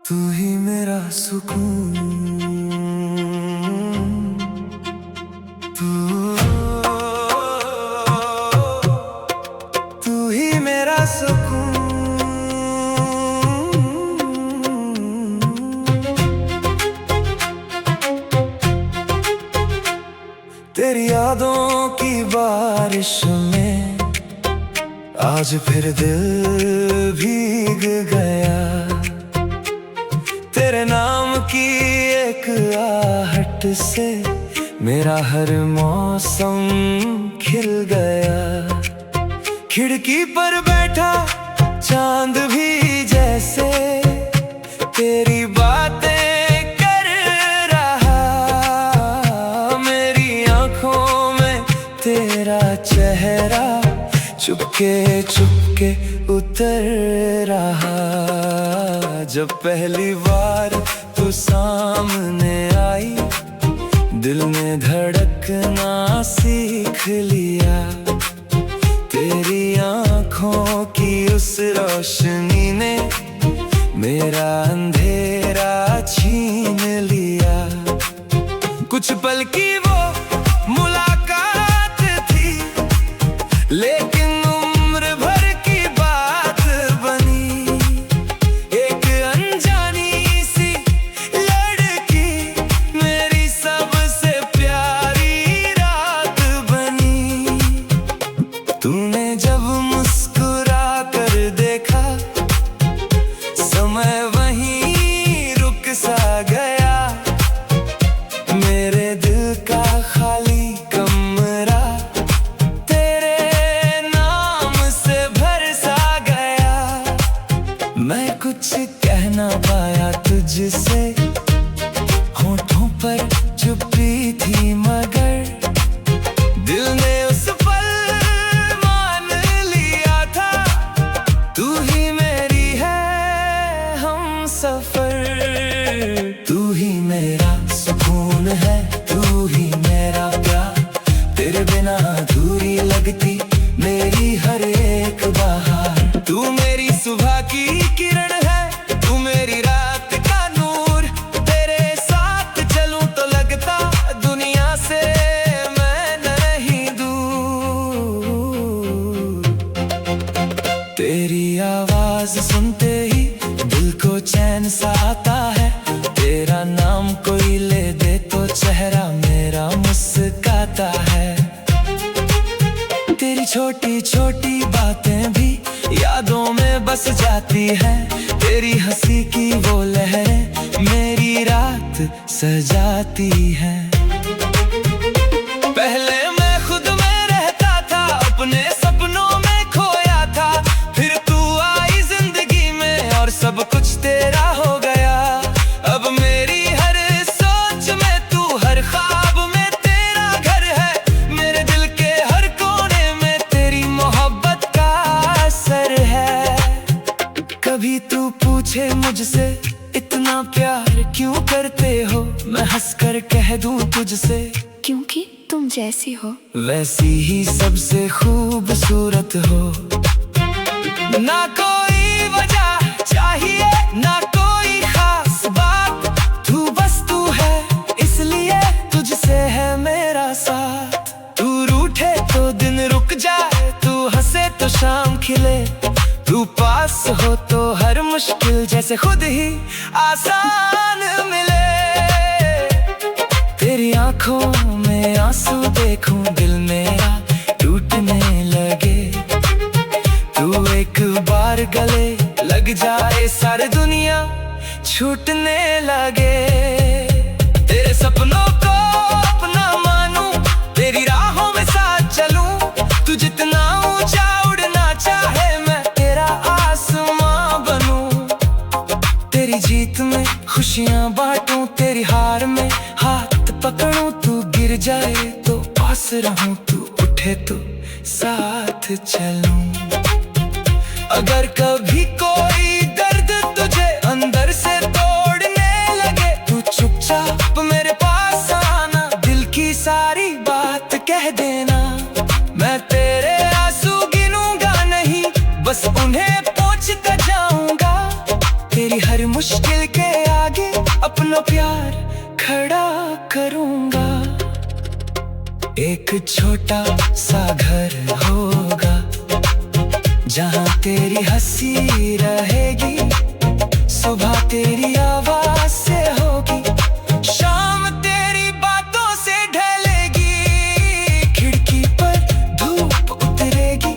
तू ही मेरा सुकून, तू ही मेरा सुकून। तेरी यादों की बारिश में आज फिर दिल भीग गया। तेरे नाम की एक आहट से मेरा हर मौसम खिल गया। खिड़की पर बैठा चांद भी जैसे तेरी बातें कर रहा। मेरी आंखों में तेरा चेहरा चुपके चुपके उतर रहा। जब पहली बार तू सामने आई, दिल ने धड़कना सीख लिया। तेरी आंखों की उस रोशनी ने मेरा अंधेरा छीन लिया। कुछ पल की वो मुलाकात थी, लेकिन उम्र भर की बात बनी। एक अनजानी सी लड़की मेरी सबसे प्यारी रात बनी। तूने जब मुस्कुरा कर देखा, समय वहीं रुक सा गया। मेरे दिल का खाली कमरा तेरे नाम से भर सा गया। मैं कुछ कह ना पाया तुझसे, होठों पर चुप्पी थी, मगर दिल ने उस पल मान लिया था। तू ही मेरी है हम सफर, तू ही मेरा सुकून है, तू ही मेरा प्यार। तेरे बिना अधूरी लगती मेरी हर एक बहार। तू मेरी सुबह की किरण है, तू मेरी रात का नूर। तेरे साथ चलूं तो लगता दुनिया से मैं नहीं दूर। तेरी आवाज सुनते ही दिल को चैन सा आता है। तेरा नाम कोई ले दे तो चेहरा मेरा मुस्कुराता है। तेरी छोटी छोटी बातें भी यादों में बस जाती हैं। तेरी हंसी की वो लहरें मेरी रात सजाती हैं। पहले मैं खुद में रहता था, अपने सपनों में खोया था। फिर तू आई जिंदगी में और सब कुछ तेरा हो गया। अब मेरी हर सोच में तू, हर ख्वाब में तेरा घर है। मेरे दिल के हर कोने में तेरी मोहब्बत का असर है। कभी तू पूछे मुझसे इतना प्यार क्यों करते हो, मैं हंसकर कह दूं तुझसे, क्योंकि तुम जैसी हो वैसी ही सबसे खूबसूरत हो। ना कोई वजह चाहिए, ना कोई खास बात। तू बस तू है, इसलिए तुझसे है मेरा साथ। तू रूठे तो दिन रुक जाए, तू हंसे तो शाम खिले। तू पास हो तो हर मुश्किल जैसे खुद ही आसान मिले। तेरी आंखों में आंसू देखूं, दिल मेरा टूटने लगे। तू एक बार गले लग जाए, सारी दुनिया छूटने लगे। तेरे सपनों को अपना मानूं, तेरी राहों में साथ चलूं। तू जितना ऊंचा उड़ना चाहे, मैं तेरा आसमां बनूं। तेरी जीत में खुशियां बांटूं, तेरी हार में हाथ पकड़ूं। तू गिर जाए तो पास रहूं, तू उठे तो साथ चलूं। अगर कभी कोई दर्द तुझे अंदर से तोड़ने लगे, तू चुपचाप मेरे पास आना। दिल की सारी बात कह देना, मैं तेरे आंसू गिनूंगा नहीं, बस उन्हें पोंछता जाऊंगा। तेरी तेरी हर मुश्किल के आगे अपना प्यार खड़ा करूंगा। एक छोटा सा घर होगा जहाँ तेरी हंसी रहेगी, सुबह तेरी आवाज से होगी, शाम तेरी बातों से ढलेगी। खिड़की पर धूप उतरेगी,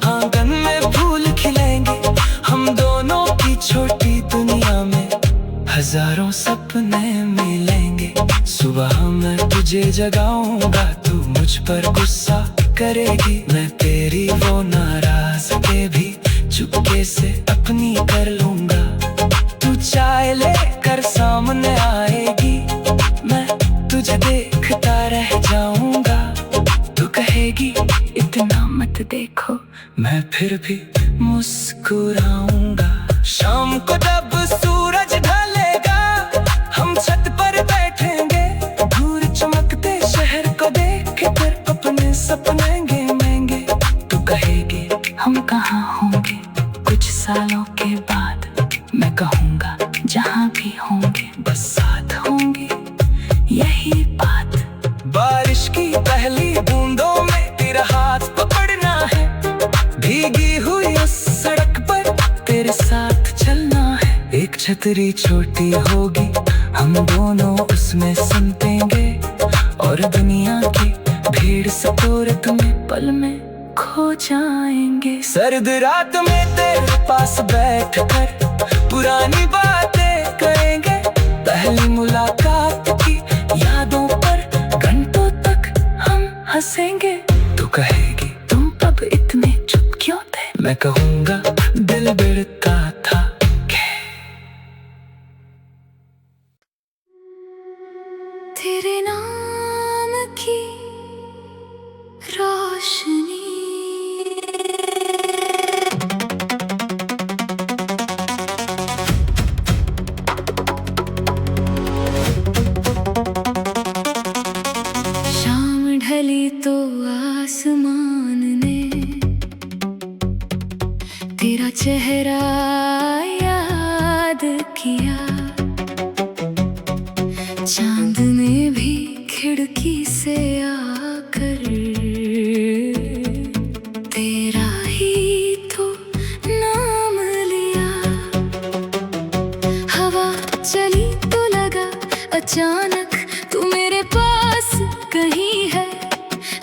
आंगन में फूल खिलेंगे, हम दोनों की छोटी दुनिया में हजारों सपने मिलेंगे। सुबह मैं तुझे जगाऊंगा, तू मुझ पर गुस्सा करेगी, मैं तेरी वो नाराजगी भी चुपके से अपनी कर लूंगा। तू चाय लेकर सामने आएगी, मैं तुझे देखता रह जाऊंगा। तू कहेगी इतना मत देखो, मैं फिर भी मुस्कुराऊंगा। शाम को जब सूरज ढलेगा, हम छत पर बैठेंगे, दूर चमकते शहर को देख कर अपने सपने गिनेंगे। तू कहेगी हम कहाँ होंगे कुछ सालों के बाद, मैं कहूँगा जहाँ भी होंगे बस साथ होंगे, यही बात। बारिश की पहली बूंदों में तेरा हाथ पकड़ना है, भीगी हुई उस सड़क पर तेरे साथ चलना है। एक छतरी छोटी होगी, हम दोनों उसमें संतेंगे, और दुनिया की भीड़ से तोरत में पल में खो जाएंगे। सर्द रात में तेरे पास बैठकर पुरानी बातें करेंगे, पहली मुलाकात की यादों पर घंटों तक हम हंसेंगे। तू कहेगी तुम अब इतने चुप क्यों थे, मैं कहूँगा दिल बिड़का था। तेरे नाम की रोशनी शाम ढली तो आसमान ने तेरा चेहरा याद किया, चांद ने भी खिड़की से आकर तेरा ही तो नाम लिया। हवा चली तो लगा अचानक तू मेरे पास कहीं है,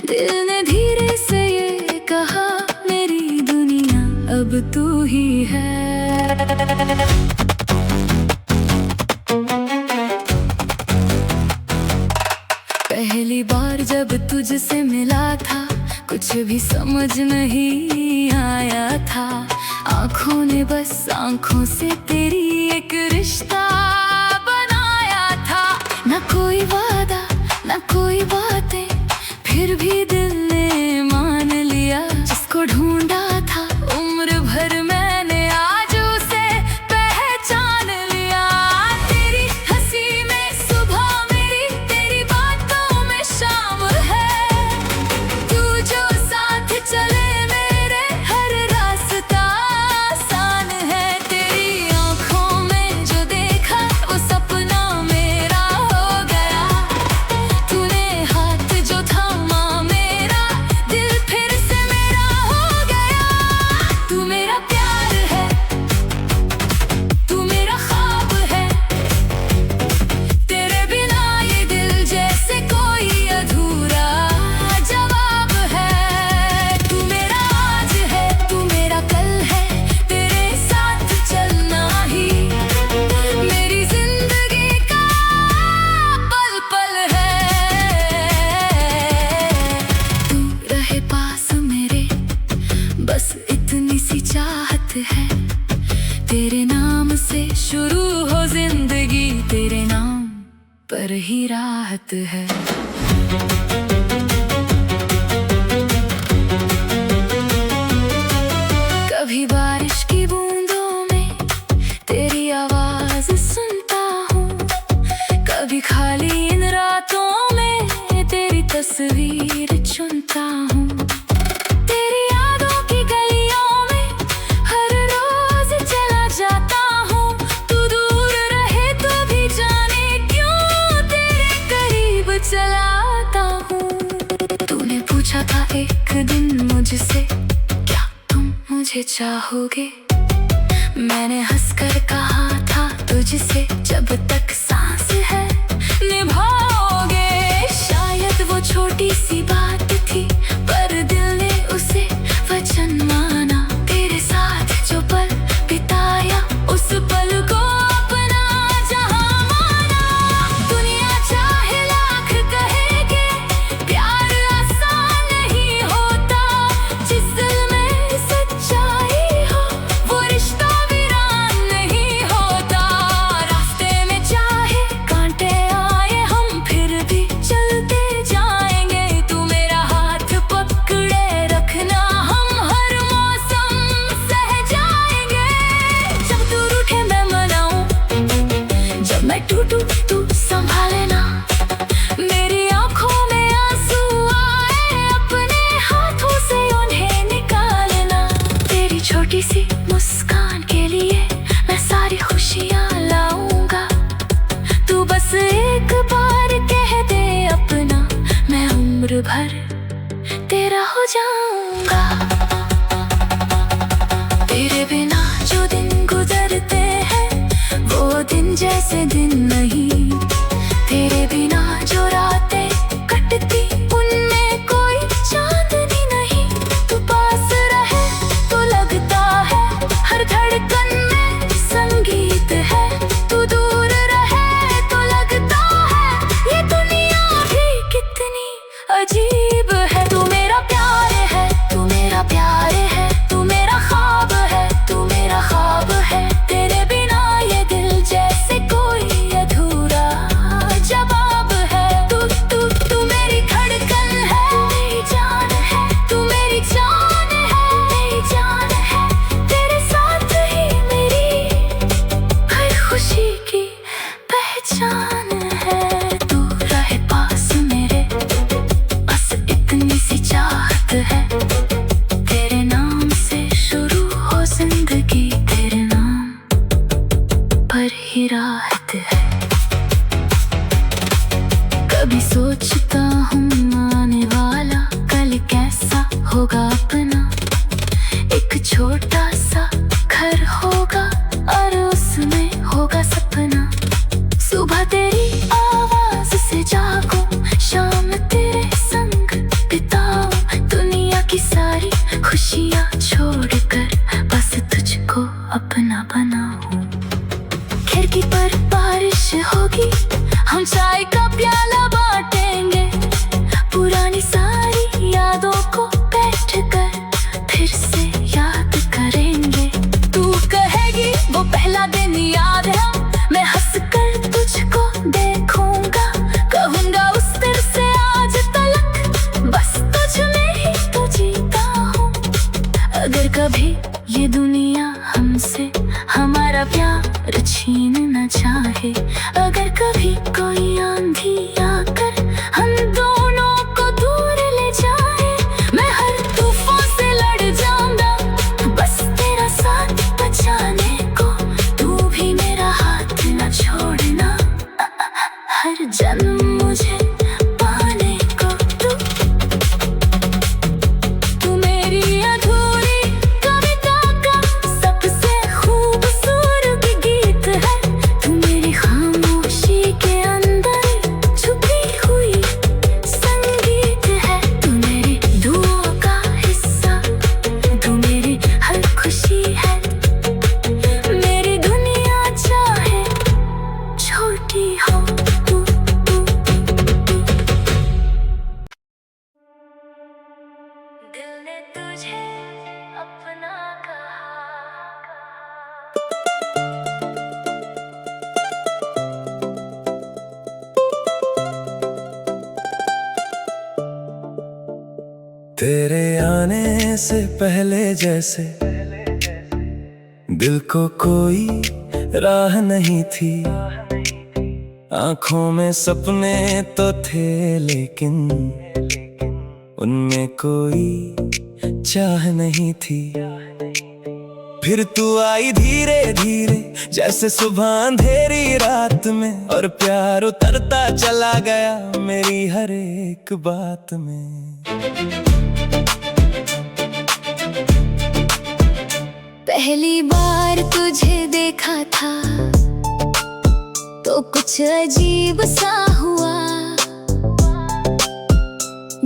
दिल ने धीरे से ये कहा मेरी दुनिया अब तू ही है। पहली बार जब तुझसे मिला था कुछ भी समझ नहीं आया था, आँखों ने बस आँखों से तेरी एक रिश्ता बनाया था। ना कोई वादा ना कोई बातें, फिर भी दिल ने मान लिया। जिसको ढूंढा था उम्र भर मैंने आज उसे पहचान लिया। तेरी हंसी में सुबह मेरी, तेरी बातों में शाम है, तू जो साथ चले मेरे हर रास्ता आसान है। तेरी आँखों में जो देखा वो सपना मेरा हो गया, तूने हाथ जो थामा मेरा दिल फिर से मेरा हो गया। तू मेरा प्यार है, तू मेरा ख्वाब है, तेरे बिना ये दिल जैसे कोई अधूरा जवाब है। तू मेरा आज है, तू मेरा कल है, तेरे साथ चलना ही मेरी जिंदगी का पल पल है। तू रहे पास मेरे बस इतनी सी चाहत है, तेरे नाम से शुरू हो जिंदगी, तेरे नाम पर ही राहत है। कभी बारिश की बूंदों में तेरी आवाज सुनता हूँ, कभी खाली इन रातों में तेरी तस्वीर चुनता हूँ। तेरी यादों की गलियों में हर रोज चला जाता हूँ, तू तुझसे, क्या तुम मुझे चाहोगे? मैंने हंसकर कहा था तुझसे, जब तक सांस है निभाओगे। शायद वो छोटी सी बात थी, पर दिल ने उसे वचन माना। तेरे साथ जो पल बिताया, उस पल को अपना जहां माना। दुनिया चाहे लाख कहेगे, प्यार आसान नहीं होता। जिस दिल में सच्चाई हो, वो रिश्ता वीरान नहीं होता। रास्ते में चाहे कांटे आए, हम फिर भी चलते जाएंगे। तू मेरा हाथ पकड़े रखना, हम हर मौसम सह जाएंगे। जब तू रूठे मैं मनाऊं, जब मैं टूटूं तू संभालेना। मेरी आंखों में आंसू आए, अपने हाथों से उन्हें निकालना। तेरी छोटी सी मुस्कान के लिए मैं सारी खुशियाँ लाऊंगा। तू बस एक बार कह दे अपना, मैं उम्र भर तेरा हो जाऊंगा। तेरे बिना जो दिन गुजरते हैं, वो दिन जैसे दिन नहीं। तेरे बिना जो रातें कटती, उनमें कोई चांदनी नहीं। तू पास रहे तो लगता है, हर धड़कन में संगीत है। तू दूर रहे तो लगता है, ये दुनिया भी कितनी अजीब है। तू मेरा प्यार है, तू मेरा प्यार है। तू मेरा ख्वाब है, तू मेरा ख्वाब है। तेरे बिना ये दिल जैसे कोई अधूरा जवाब है। तू तू तू मेरी धड़कन है, मेरी जान है। तू मेरी जान है, मेरी जान है। तेरे साथ ही मेरी हर खुशी की पहचान है। तू रहे पास मेरे, बस इतनी सी चाहत है। तेरे नाम से शुरू हो जिंदगी, तेरे नाम पर ही राहत है। कभी सोचता हूँ आने वाला कल कैसा होगा अपना। एक छोटा सा घर होगा और उसमें होगा सपना। सुबह तेरी आवाज से जागूं, शाम तेरे संग बिताऊं। दुनिया की सारी खुशियाँ छोड़कर बस तुझको अपना बनाऊं। खिड़की पर बारिश होगी, हम चाय का प्याला बांटेंगे। पुरानी सारी यादों को बैठकर फिर से याद करेंगे। तू कहेगी वो पहला दिन याद है, मैं हंसकर तुझको देखूंगा। कहूंगा उस दिन से आज तलक, बस तुझ में ही तो जीता हूँ। अगर कभी ये दुनिया हमसे हमारा प्यार छीन न चाहे, अगर कभी कोई आंधी आकर हम दोनों को दूर ले जाए, मैं हर तूफान से लड़ जाऊंगा बस तेरा साथ बचाने को। तू भी मेरा हाथ न छोड़ना, हर जन्म मुझे पाने को। तू मेरी अधूरी कविता का सबसे खूबसूरत गीत है। तू मेरी खामोशी के अंदर छुपी हुई संगीत है। तू मेरी दुआओं का हिस्सा, तू मेरी हर खुशी है। मेरी दुनिया चाहे छोटी हो, तू दिल ने तुझे अपना कहा। तेरे आने से पहले जैसे दिल को कोई राह नहीं थी। आंखों में सपने तो थे, लेकिन उनमें कोई चाह नहीं थी। फिर तू आई धीरे धीरे, जैसे सुबह अंधेरी रात में, और प्यार उतरता चला गया मेरी हर एक बात में। पहली बार तुझे देखा था तो कुछ अजीब सा हुआ,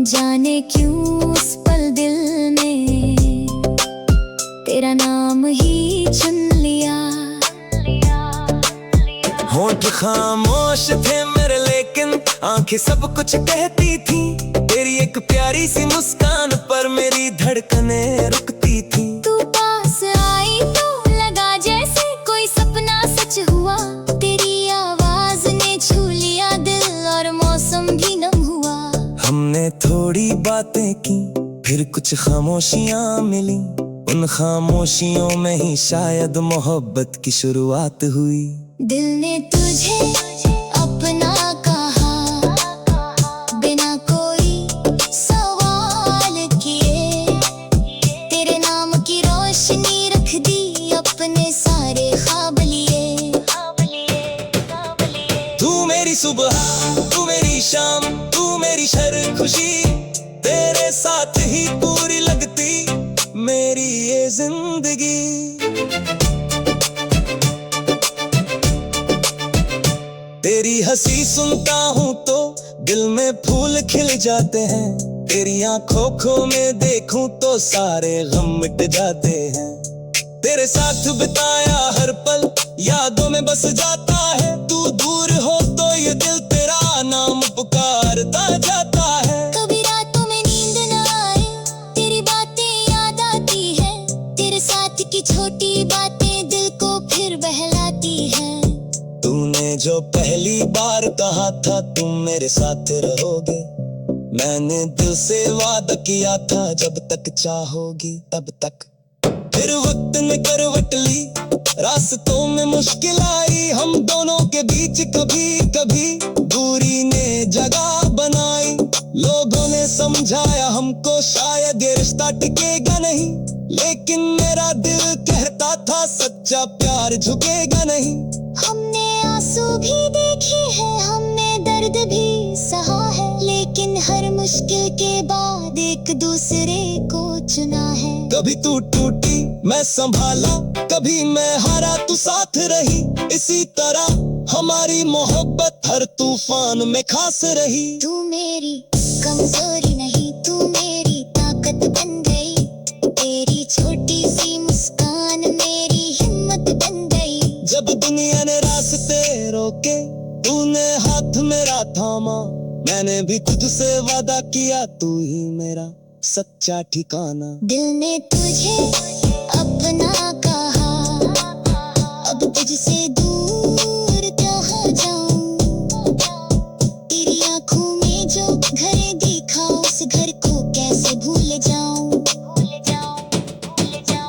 जाने क्यों उस पल दिल ने तेरा नाम ही चुन लिया। होंठ खामोश थे मेरे लेकिन आंखें सब कुछ कहती थी। तेरी एक प्यारी सी मुस्कान पर मेरी धड़कनें रुकती थी। तू पास आई तो लगा जैसे कोई सपना सच हुआ। तेरी आवाज ने छू लिया दिल और मौसम भी नम हुआ। हमने थोड़ी बातें की फिर कुछ खामोशियां मिली। उन खामोशियों में ही शायद मोहब्बत की शुरुआत हुई। दिल ने तुझे अपना कहा बिना कोई सवाल किए। तेरे नाम की रोशनी रख दी अपने सारे ख्वाब लिए। तू मेरी सुबह तू मेरी शाम तू मेरी शर खुशी। तेरे साथ ही पूरी लगती मेरी ये जिंदगी। तेरी हंसी सुनता हूँ तो दिल में फूल खिल जाते हैं। तेरी आंखों में देखूं तो सारे गम मिट जाते हैं। तेरे साथ बिताया हर पल यादों में बस जाता है। तू दूर हो तो ये दिल तेरा नाम पुकारता जाता है। कभी रातों में नींद न आए तेरी बातें याद आती है। तेरे साथ की छोटी बातें दिल को फिर बहलाती है। तूने जो पहली बार कहा था तुम मेरे साथ रहोगे, मैंने दिल से वादा किया था जब तक चाहोगी तब तक। फिर वक्त ने करवट ली रास्तों में मुश्किल आई। हम दोनों के बीच कभी कभी दूरी ने जगह बनाई। लोगों ने समझाया हमको शायद ये रिश्ता टिकेगा नहीं, लेकिन मेरा दिल कहता था सच्चा प्यार झुकेगा नहीं। हमने आंसू भी देखे हैं, हमने दर्द भी सहा है, लेकिन हर मुश्किल के बाद एक दूसरे को चुना है। कभी तू टूटी मैं संभाला, कभी मैं हारा तू साथ रही। इसी तरह हमारी मोहब्बत हर तूफान में खास रही। तू मेरी कमजोरी नहीं तू मेरी ताकत बन गई। तेरी छोटी सी मुस्कान मेरी हिम्मत बन गई। जब दुनिया ने रास्ते रोके तूने हाथ मेरा थामा। मैंने भी खुद से वादा किया तू ही मेरा सच्चा ठिकाना। दिल ने तुझे अपना कहा अब तुझसे दूर कहाँ जाऊं। तेरी आंखों में जो घर देखा उस घर को कैसे भूल जाऊं।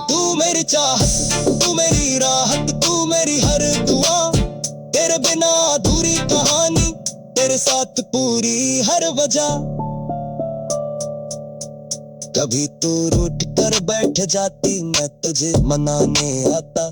तू मेरी चाहत तू मेरी राहत तू मेरी हर दुआ। तेरे बिना अधूरी कहानी तेरे साथ पूरी हर वजह। कभी तू रूठ कर बैठ जाती मैं तुझे मनाने आता।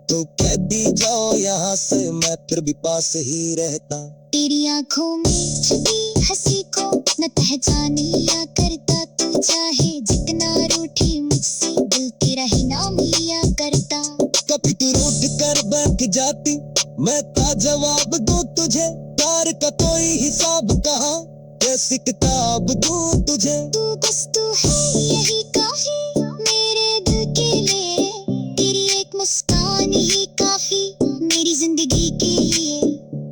तू कह दी जाओ यहाँ से मैं फिर भी पास ही रहता। तेरी आंखों में छुपी हंसी को न पहचान लिया करता। तू चाहे जितना रूठी मुझसे दिल तेरा ही नाम लिया करता। कभी तू रूठ कर बैठ जाती मैं था जवाब दूं तुझे। प्यार का कोई हिसाब कहाँ कैसी किताब दूं तुझे। तू बस तू है यही काफी मेरे दिल के लिए। तेरी एक मुस्कान ही काफी मेरी जिंदगी के लिए।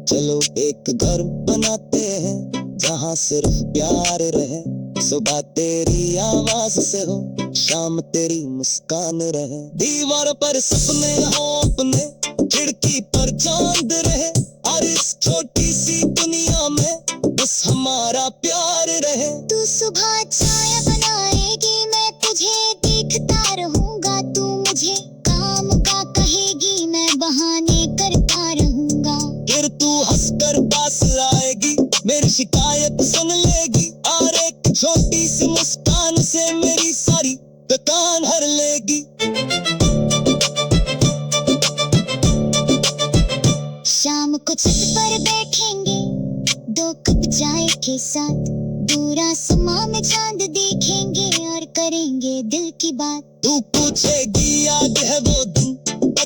चलो एक घर बनाते हैं जहाँ सिर्फ प्यार रहे। सुबह तेरी आवाज से हो शाम तेरी मुस्कान रहे। दीवार पर सपने हो अपने खिड़की पर चांद रहे। और इस छोटी सी दुनिया में बस हमारा प्यार रहे। तू सुबह चाय बनाएगी मैं तुझे देखता रहूंगा। तू मुझे काम का कहेगी मैं बहाने करता रहूंगा। फिर तू हंसकर पास आएगी मेरी शिकायत सुन लेगी। और एक छोटी सी मुस्कान से मेरी सारी थकान हर लेगी। शाम को छत पर बैठेंगे दो कप चाय के साथ। दूर आसमां में चांद देखेंगे और करेंगे दिल की बात। तू पूछेगी याद है वो दिन,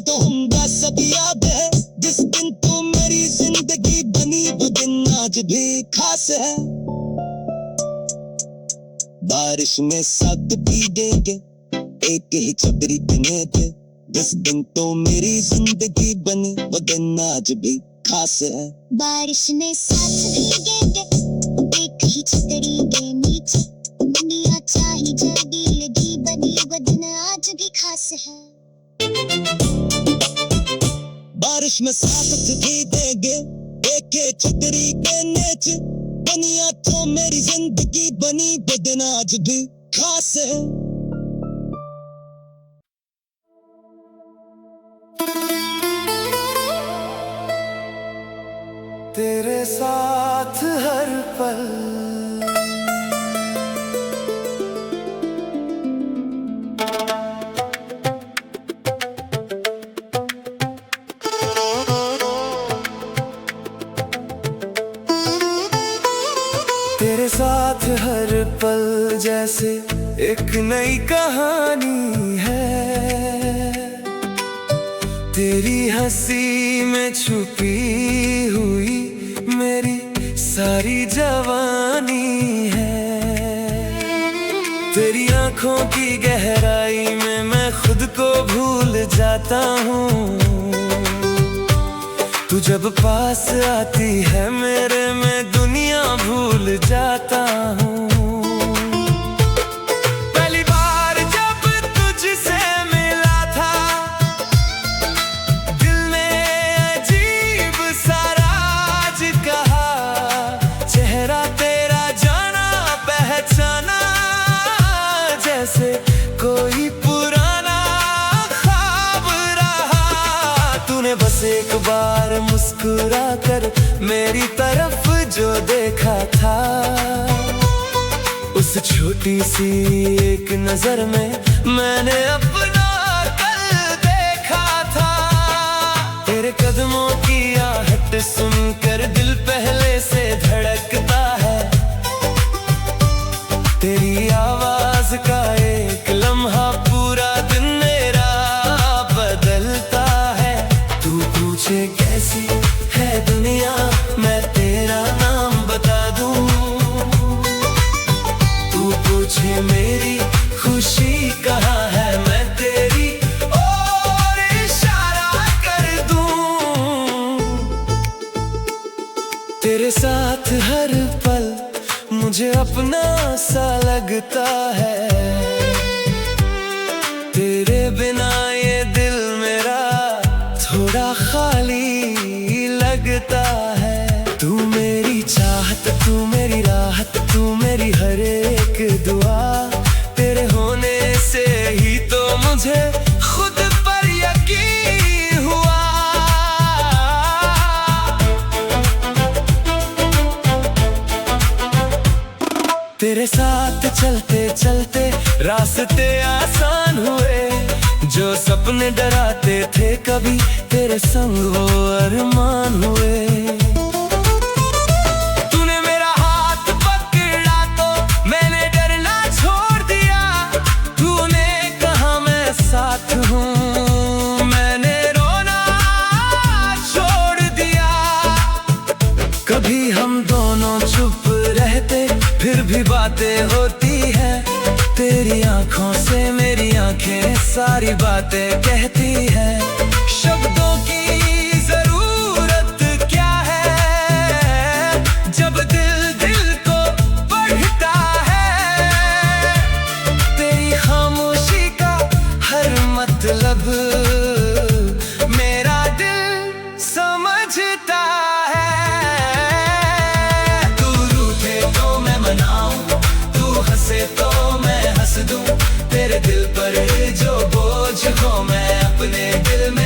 तो होगा सब याद है जिस दिन तू मेरी जिंदगी बनी। वो दिन आज भी खास है। बारिश में साथ भीगेंगे एक ही छतरी तने थे, जिस दिन तो मेरी जिंदगी बनी। वो दिन आज भी खास है। बारिश में साथ भीगेंगे एक ही छतरी के नीचे, दुनिया चाहे जल्दी लगी बनी। वो दिन आज भी खास है। बारिश में साथ भीगेंगे एक ही छतरी के नीचे, दुनिया तो मेरी जिंदगी बनी। वो दिन आज भी खास है। तेरे साथ हर पल तेरे साथ हर पल जैसे एक नई कहानी है। तेरी हंसी में छुपी हुई मेरी सारी जवानी है। तेरी आंखों की गहराई में मैं खुद को भूल जाता हूँ। तू जब पास आती है मेरे, मैं दुनिया भूल जाता हूँ। पहली बार जब तुझसे मिला था, दिल ने अजीब सा राज कहा। चेहरा तेरा जाना पहचाना, जैसे कोई पुराना ख्वाब रहा। तूने बस एक बार मुस्कुरा कर मेरी तरफ जो देखा था, उस छोटी सी एक नजर में मैंने अपना कल देखा था। तेरे कदमों की आहट सुनकर दिल पहले से धड़कता है। तेरी आवाज का एक लम्हा पूरा दिन मेरा बदलता है। तू पूछे कैसी है दुनिया, मैं तेरा नाम बता दूं। तू पूछे मेरी खुशी कहाँ है, मैं तेरी ओर इशारा कर दूं। तेरे साथ हर पल मुझे अपना सा लगता है। तेरे बिना ये दिल मेरा थोड़ा खाली लगता है। तू मेरी चाहत, तू मेरी राहत, तू मेरी हर एक दुआ। तेरे होने से ही तो मुझे खुद पर यकीन हुआ। तेरे साथ चलते चलते रास्ते आसान हुए। जो सपने डराते थे कभी, तेरे संग वो अरमान हुए। तूने मेरा हाथ पकड़ा तो मैंने डरना छोड़ दिया। तूने कहा मैं साथ हूँ, मैंने रोना छोड़ दिया। कभी हम दोनों चुप रहते, फिर भी बातें होती हैं। तेरी आंखों से मेरी आंखें सारी बातें कहती हैं। शब्दों की जरूरत क्या है, जब दिल दिल को पढ़ता है। तेरी खामोशी का हर मतलब मेरा दिल समझता है। तू रूठे तो मैं मनाऊं, तू हंसे तो मैं हंस दूं। तेरे दिल पर जो बोझ हो मैं अपने दिल में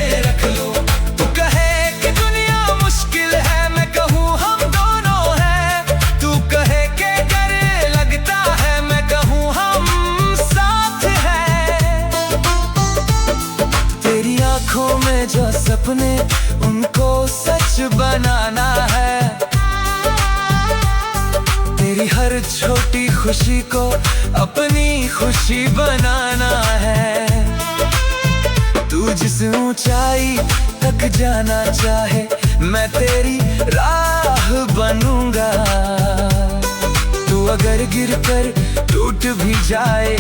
छोटी खुशी को अपनी खुशी बनाना है। तू जिस ऊंचाई तक जाना चाहे मैं तेरी राह बनूंगा। तू अगर गिरकर टूट भी जाए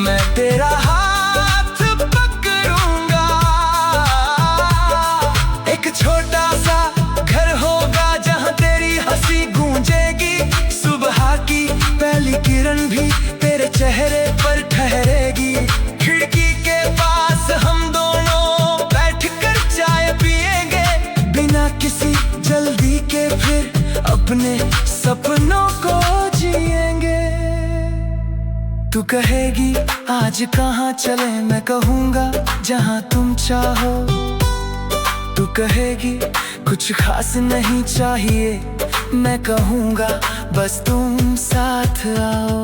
मैं तेरा हाथ पकड़ूंगा। एक छोटा सा घर होगा जहां तेरी हंसी गूंजेगी। सुबह की पहली किरण भी तेरे चेहरे पर ठहरेगी। खिड़की के पास हम दोनों बैठकर चाय पिएंगे बिना किसी जल्दी के, फिर अपने सपनों को जिएंगे। तू कहेगी आज कहाँ चले, मैं कहूँगा जहाँ तुम चाहो। तू कहेगी कुछ खास नहीं चाहिए, मैं कहूँगा बस तुम साथ आओ।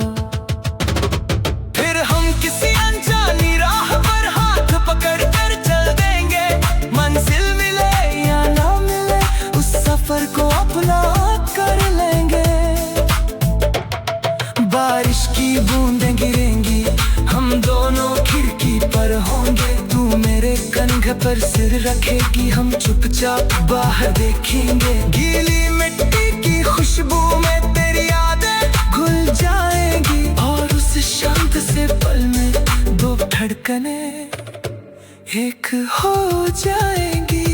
फिर हम किसी अनजानी राह पर हाथ पकड़ कर चल देंगे। मंजिल मिले या ना मिले उस सफर को अपना कर लेंगे। बारिश की बूंदें गिरेंगी हम दोनों खिड़की पर होंगे। तू मेरे कंधे पर सिर रखेगी, हम चुपचाप बाहर देखेंगे। गीली मिट्टी की खुशबू में तेरी यादें घुल जाएंगी और उस शांत से पल में दो धड़कने एक हो जाएंगी।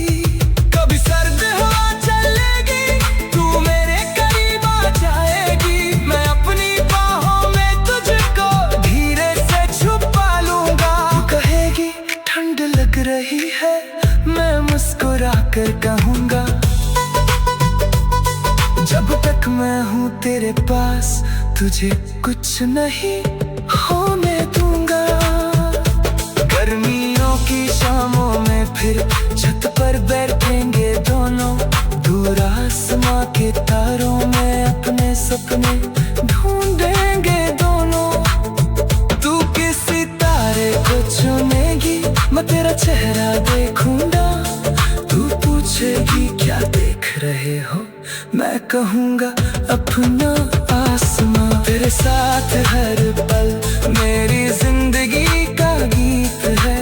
कभी सर्द हवा चलेगी तू मेरे करीब आ जाएगी। मैं अपनी बाहों में तुझको धीरे से छुपा लूंगा। तू कहेगी ठंड लग रही है, मैं मुस्कुरा कर कहूँगा जब तक मैं हूँ तेरे पास तुझे कुछ नहीं होने दूंगा। गर्मियों की शामों में फिर छत पर बैठेंगे दोनों। दूर आसमां के तारों में अपने सपने ढूंढेंगे दोनों। तू किसी तारे को चुनेगी, मैं तेरा चेहरा देखूंगा। तू पूछेगी क्या देख रहे हो, मैं कहूँगा अपना आसमां। तेरे साथ हर पल मेरी जिंदगी का गीत है।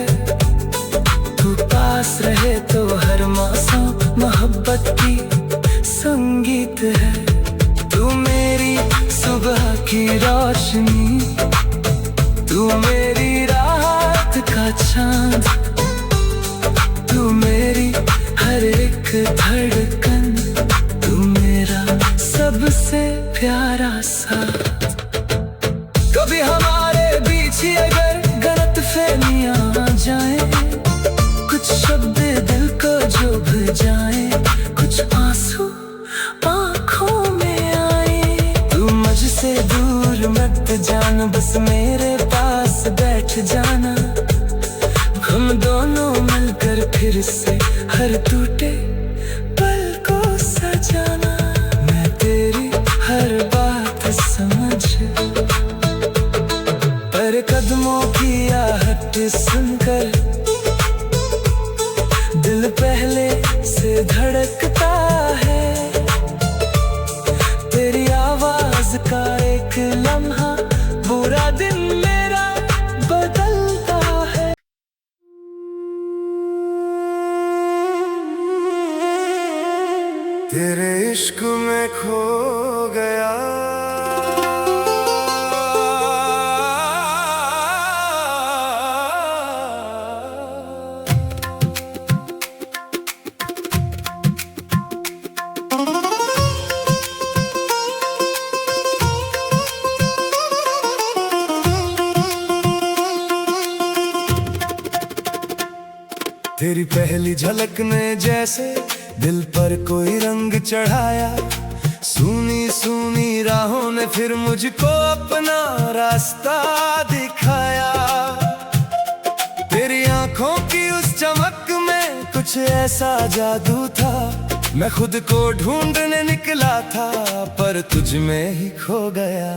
तू पास रहे तो हर मौसम मोहब्बत की संगीत है। तू मेरी सुबह की रोशनी, तू मेरी रात का चांद। तू मेरी हर एक धड़कन, तू मेरा सबसे प्यारा साथ। कभी हमारे बीच ही अगर गलतफहमियां आ जाए, कुछ शब्द दिल को चुभ जाए, कुछ आंसू आंखों में आए। तू मुझसे दूर मत जाना, बस मेरे पास बैठ जाना। हम दोनों मिलकर फिर से हर टूटे पल को सजाना। मैं तेरी हर बात समझ पर कदमों की आहट सुनकर दिल पहले से धड़कता है। तेरी आवाज का एक लम्हा पूरा दिन मेरा बदलता है। तेरे इश्क में खो गया, तेरी पहली झलक ने जैसे दिल पर कोई रंग चढ़ाया। सूनी सूनी राहों ने फिर मुझको अपना रास्ता दिखाया। तेरी आंखों की उस चमक में कुछ ऐसा जादू था, मैं खुद को ढूंढने निकला था पर तुझ में ही खो गया।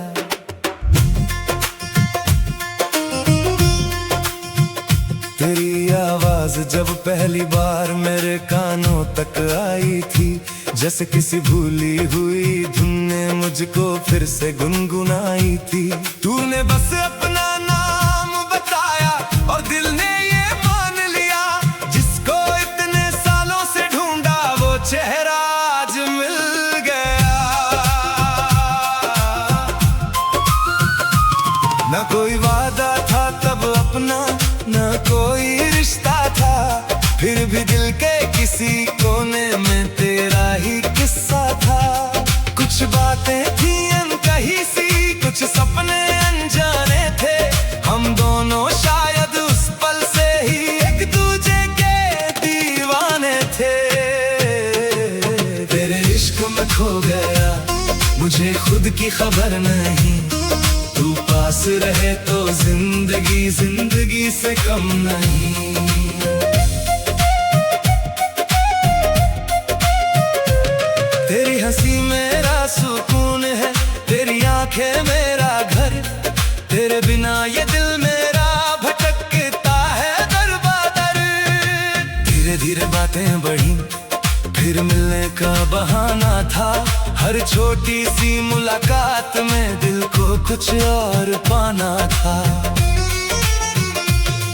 तेरी आवाज जब पहली बार मेरे कानों तक आई थी, जैसे किसी भूली हुई धुन ने मुझको फिर से गुनगुनाई थी। तूने बस अपना नाम बताया और दिल ने ये मान लिया, जिसको इतने सालों से ढूंढा वो चेहरा आज मिल गया। ना कोई वादा था तब अपना, ना कोई रिश्ता था, फिर भी दिल के किसी कोने में तेरा ही किस्सा था। कुछ बातें थी अनकही सी, कुछ सपने अनजाने थे, हम दोनों शायद उस पल से ही एक दूजे के दीवाने थे। तेरे इश्क में खो गया, मुझे खुद की खबर नहीं, तू पास रहे तो जिंदगी जिंदगी से कम नहीं। तेरी हंसी मेरा सुकून है, तेरी आंखें मेरा घर, तेरे बिना ये दिल मेरा भटकता है दर बदर। धीरे धीरे बातें बढ़ी, फिर मिलने का बहाना था, हर छोटी सी मुलाकात में दिल को कुछ और पाना था।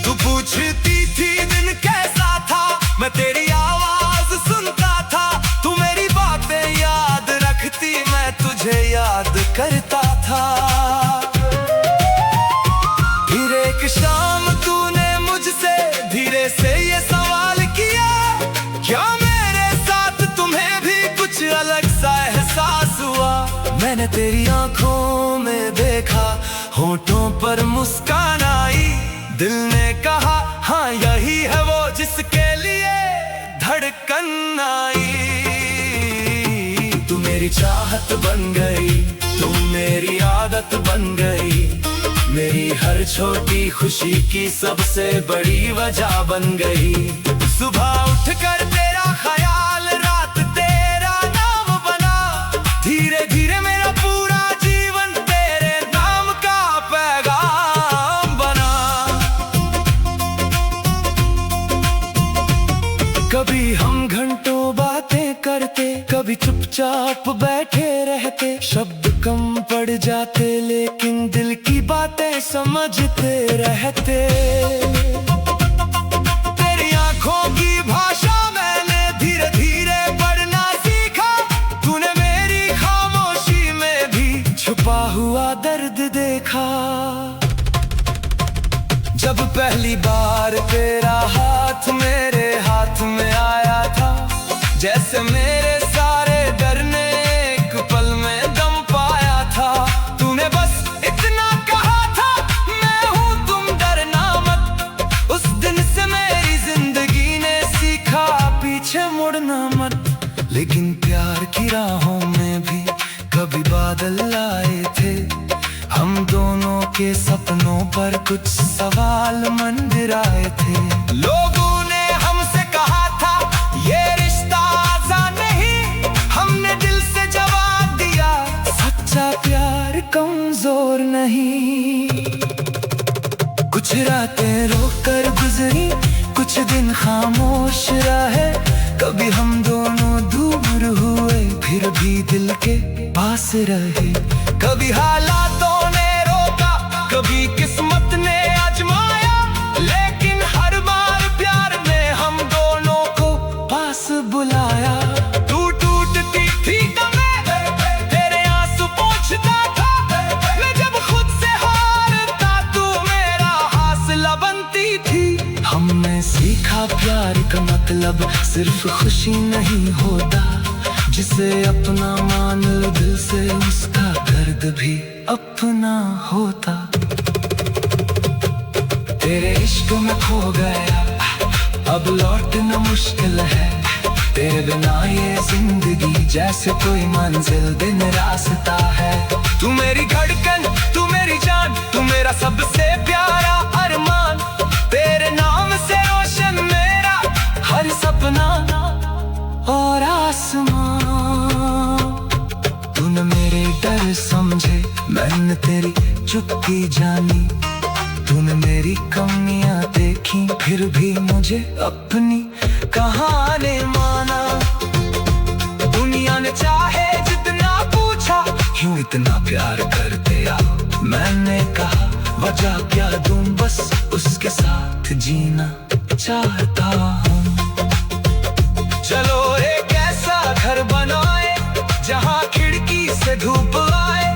तू पूछती थी दिन कैसा था, मैं तेरी आवाज सुनता था, तू मेरी बातें याद रखती, मैं तुझे याद करता था। फिर एक शाम तूने मुझसे धीरे से ये सवाल किया, क्या मेरे साथ तुम्हें भी कुछ अलग सा एहसास हुआ? मैंने तेरी आंखों में देखा, होठों पर मुस्कान आई, दिल ने कहा हाँ यही है वो जिसके लिए धड़कन आई। तू मेरी चाहत बन गई, तुम मेरी आदत बन गई, मेरी हर छोटी खुशी की सबसे बड़ी वजह बन गई। सुबह उठकर तेरा ख्याल, रात तेरा नाम बना, धीरे धीरे मेरा पूरा जीवन तेरे नाम का पैगाम बना। कभी हम घंटों बातें करते, कभी चुपचाप बैठे रहते, शब्द कम पड़ जाते लेकिन दिल की बातें समझते रहते। तेरी आंखों की भाषा मैंने धीरे धीरे पढ़ना सीखा, तूने मेरी खामोशी में भी छुपा हुआ दर्द देखा। जब पहली बार तेरा हाथ मेरे हाथ में आया था, जैसे मेरे सारे डर ने एक पल में दम पाया था। तूने बस इतना कहा था, मैं हूँ तुम डरना मत, उस दिन से मेरी जिंदगी ने सीखा पीछे मुड़ना मत। लेकिन प्यार की राहों में भी कभी बादल आए थे, हम दोनों के सपनों पर कुछ सवाल मंडराए थे। लोगों ने हमसे कहा था ये रिश्ता आसान नहीं, हमने दिल से जवाब दिया सच्चा प्यार कमजोर नहीं। कुछ रातें रोकर गुजरी, कुछ दिन खामोश रहे, कभी हम दोनों दूर हुए फिर भी दिल के पास रहे। कभी हालातों ने रोका, कभी किस्मत ने आजमाया, लेकिन हर बार प्यार ने हम दोनों को पास बुलाया। तू टूटती थी तो मैं तेरे आंसू पोंछता था, मैं जब खुद से हारता तू मेरा हौसला बनती थी। हमने सीखा प्यार का मतलब सिर्फ खुशी नहीं होता, जिसे अपना मान लो दिल से उसका दर्द भी अपना होता। तेरे इश्क में खो गया, अब लौटना मुश्किल है, तेरे बिना ये जिंदगी जैसे कोई मंजिल दिन रास्ता है। तू मेरी धड़कन, तू मेरी जान, तू मेरा सबसे प्यारा अरमान, तेरे नाम से रोशन मेरा हर सपना और आसमां। तूने मेरे डर समझे, मैंने तेरी चुप्पी जानी, तूने मेरी कमियां देखी फिर भी मुझे अपनी कहानी माना। दुनिया इतना प्यार करते आओ। मैंने कहा वजह क्या दूं, बस उसके साथ जीना चाहता हूँ। चलो एक ऐसा घर बनाए जहाँ खिड़की से धूप आए,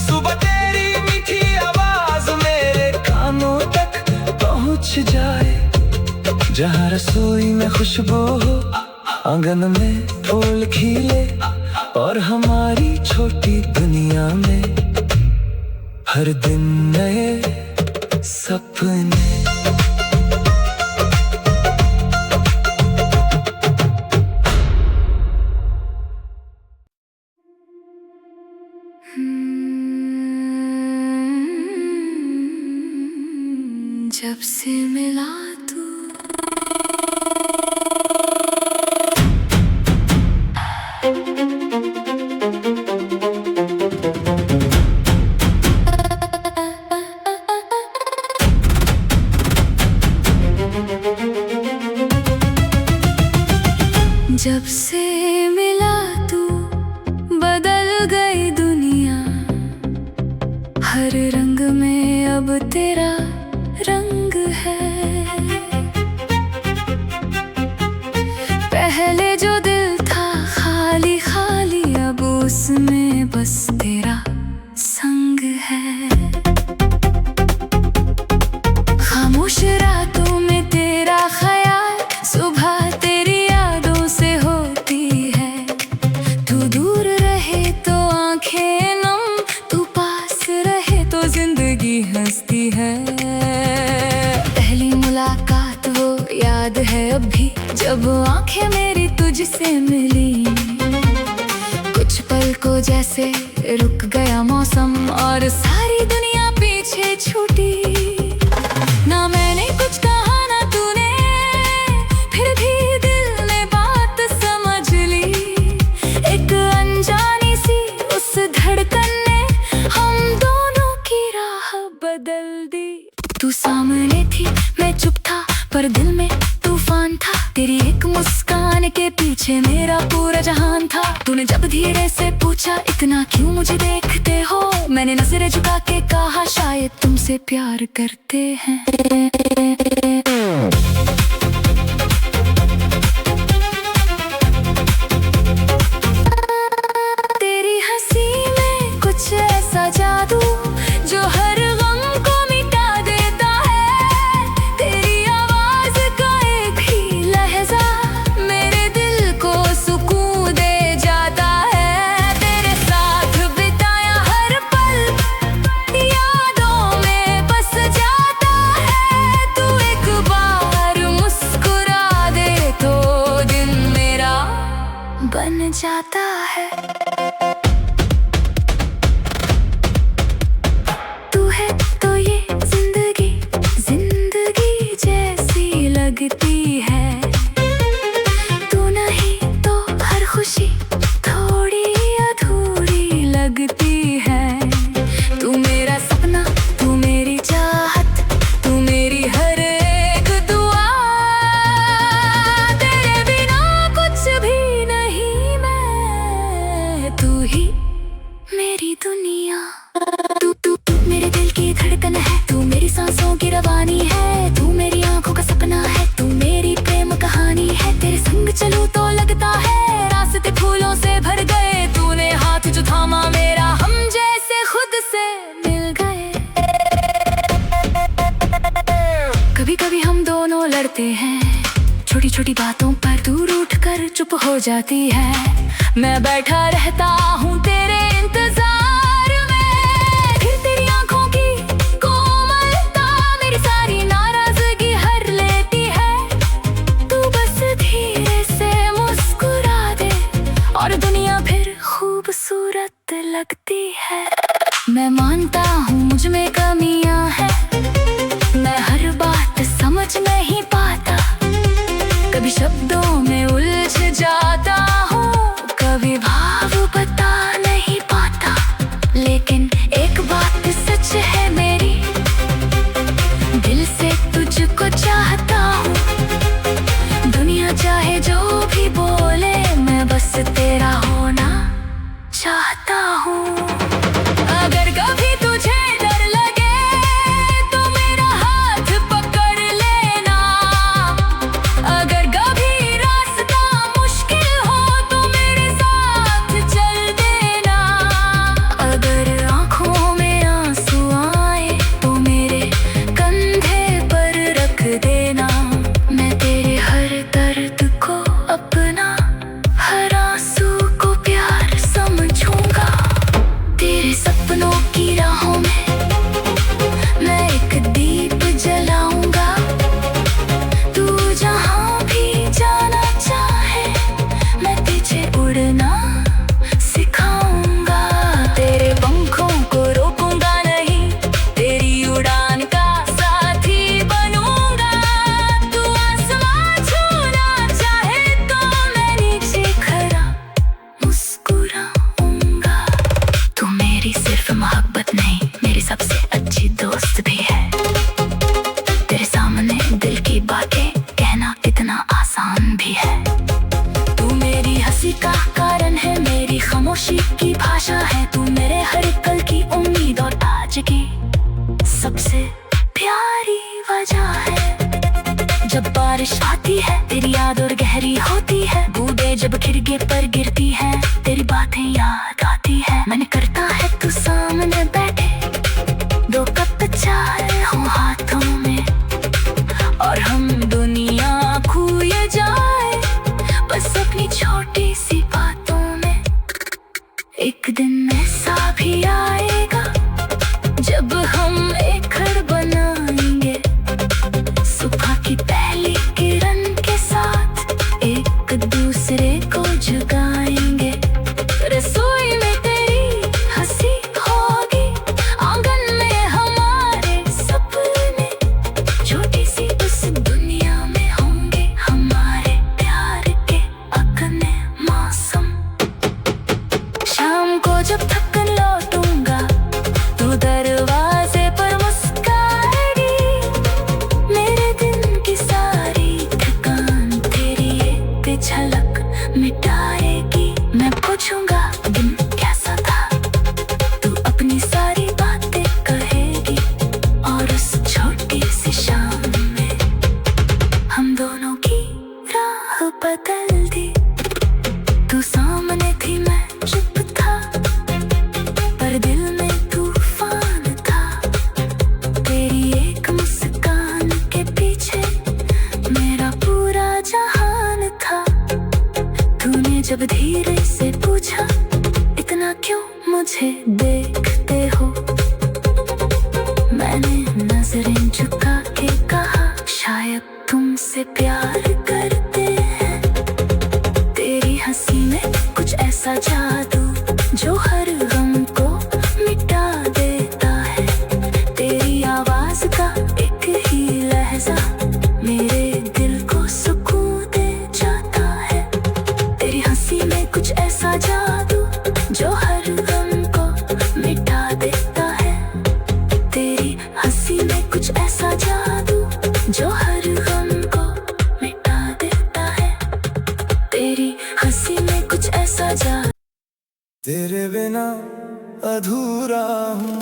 सुबह तेरी मीठी आवाज मेरे कानों तक पहुँच जाए, जहाँ रसोई में खुशबू हो, आंगन में फूल खिले और हमारी छोटी दुनिया में हर दिन नए सपने। जब से मिला तू जब से मिला तू बदल गई दुनिया, हर रंग में अब तेरा रंग है। पहले जो दिल था खाली खाली, अब उसमें बस तेरा संग है। खामोश रातों में तेरा ख्याल, सुबह तेरी यादों से होती है। तू दूर रहे तो आंखें नम, तू पास रहे तो जिंदगी हंसती है। पहली मुलाकात वो याद है अब भी, जब आंखें मेरी तुझसे मिली। कुछ पल को जैसे रुक गया मौसम और सारी दुनिया पीछे छूटी। ना मैंने कुछ कहा ना तूने, फिर भी दिल ने बात समझ ली। एक अनजानी सी उस धड़कन ने हम दोनों की राह बदल दी। तू सामने थी मैं चुप था, पर दिल में तूफान था। तेरी एक मुस्कान के पीछे मेरा पूरा जहान था। तूने जब धीरे से पूछा इतना क्यों मुझे देखते हो, मैंने नजरें झुका के कहा शायद तुमसे प्यार करते हैं। तेरी हंसी में कुछ ऐसा जादू जो हर गम को मिटा देता है। तेरी आवाज का एक ही लहजा मेरे दिल को सुकून दे जाता है। तेरे साथ बिताया हर पल यादों में बस जाता है। तू एक बार मुस्कुरा दे तो दिन मेरा बन जाता है। तू है तो ये जिंदगी जिंदगी जैसी लगती है। तू नहीं तो हर खुशी थोड़ी अधूरी लगती है। तू मेरा सपना, तू मेरी चाहत, तू मेरी हर एक दुआ। तेरे बिना कुछ भी नहीं मैं, तू ही मेरी दुनिया। तू मेरे दिल की धड़कन है, तू मेरी सांसों की रवानी है। तू मेरी आंखों का सपना है, तू मेरी प्रेम कहानी है। तेरे संग चलूं तो लगता है रास्ते फूलों से भर गए। तूने हाथ जो थामा मेरा, हम जैसे खुद से मिल गए। कभी कभी हम दोनों लड़ते हैं, छोटी छोटी बातों पर दूर उठकर चुप हो जाती है। मैं बैठा रहता हूँ तेरे इंतजार में, फिर तेरी आंखों की कोमलता मेरी सारी नाराजगी हर लेती है। तू बस धीरे से मुस्कुरा दे और दुनिया फिर खूबसूरत लगती है। मैं मानता हूँ मुझ में कमियां हैं, मैं हर बात समझ नहीं पाता। कभी शब्दों में उलझ जाता हूँ, कभी भाव बता नहीं पाता। लेकिन एक बात सच है मेरी, दिल से तुझको चाहता हूँ। दुनिया चाहे जो भी बोले, मैं बस तेरा होना चाहता हूँ। खामोशी की भाषा है तू, मेरे हर कल की उम्मीद और आज की सबसे प्यारी वजह है। जब बारिश आती है तेरी याद और गहरी होती है, बूंदें जब खिड़की पर गिरती है तेरी बातें याद आती है। मन करता है तू सामने बैठे, दो कप चाय हो हाथों में और हम दुनिया खोए जाए बस अपनी छोटी सी बातों में। एक दिन ऐसा भी आएगा जब हम एक घर बनाएंगे, सुबह की पहली किरण के साथ एक दूसरे को जगाएंगे। रसोई में तेरी हंसी होगी, आंगन में हमारे सपने, छोटी सी उस दुनिया में होंगे हमारे प्यार के अपने मौसम। शाम को जब थकन लौटूंगा तू दरवाजे पर मुस्कुराएगी, मेरे दिन की सारी थकान तेरी एक झलक मिटाएगी। मैं पूछूंगा दिन कैसा था, तू अपनी सारी बातें कहेगी और उस छोटी सी शाम में हम दोनों की राह बदल दी। तू सामने थी मैं चुप था, पर दिल में तूफान था। तेरी एक मुस्कान के पीछे मेरा पूरा जहान था। तूने जब धीरे से पूछा इतना क्यों मुझे देखते हो, मैंने नजरें झुका के कहा शायद तुमसे प्यार करते हैं। तेरी हंसी में कुछ ऐसा जादू जो हर गम को मिटा देता है। तेरी आवाज का एक ही लहजा मेरे दिल को सुकून दे जाता है। तेरी हंसी में कुछ ऐसा जादू जो हर गम को मिटा देता है। तेरी हंसी में कुछ ऐसा जादू जो हर गम को मिटा देता है। तेरी हंसी में कुछ ऐसा जादू। तेरे बिना अधूरा हूँ।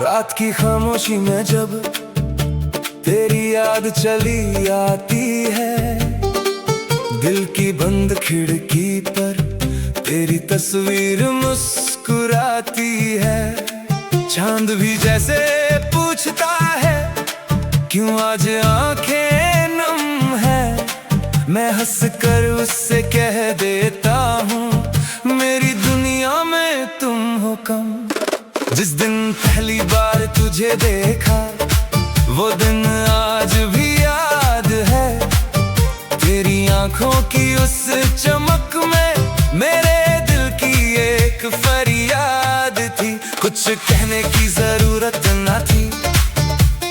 रात की खामोशी में जब तेरी याद चली आती है, दिल की बंद खिड़की पर तेरी तस्वीर मुस्कुराती है। चांद भी जैसे पूछता है क्यों आज आंखें नम है, मैं हंस कर उससे कह देता हूँ मेरी दुनिया में तुम हो कम। जिस दिन पहली बार तुझे देखा वो दिन आज भी याद है। तेरी आंखों की उस चमक में मेरे दिल की एक फरियाद थी। कुछ कहने की जरूरत ना थी,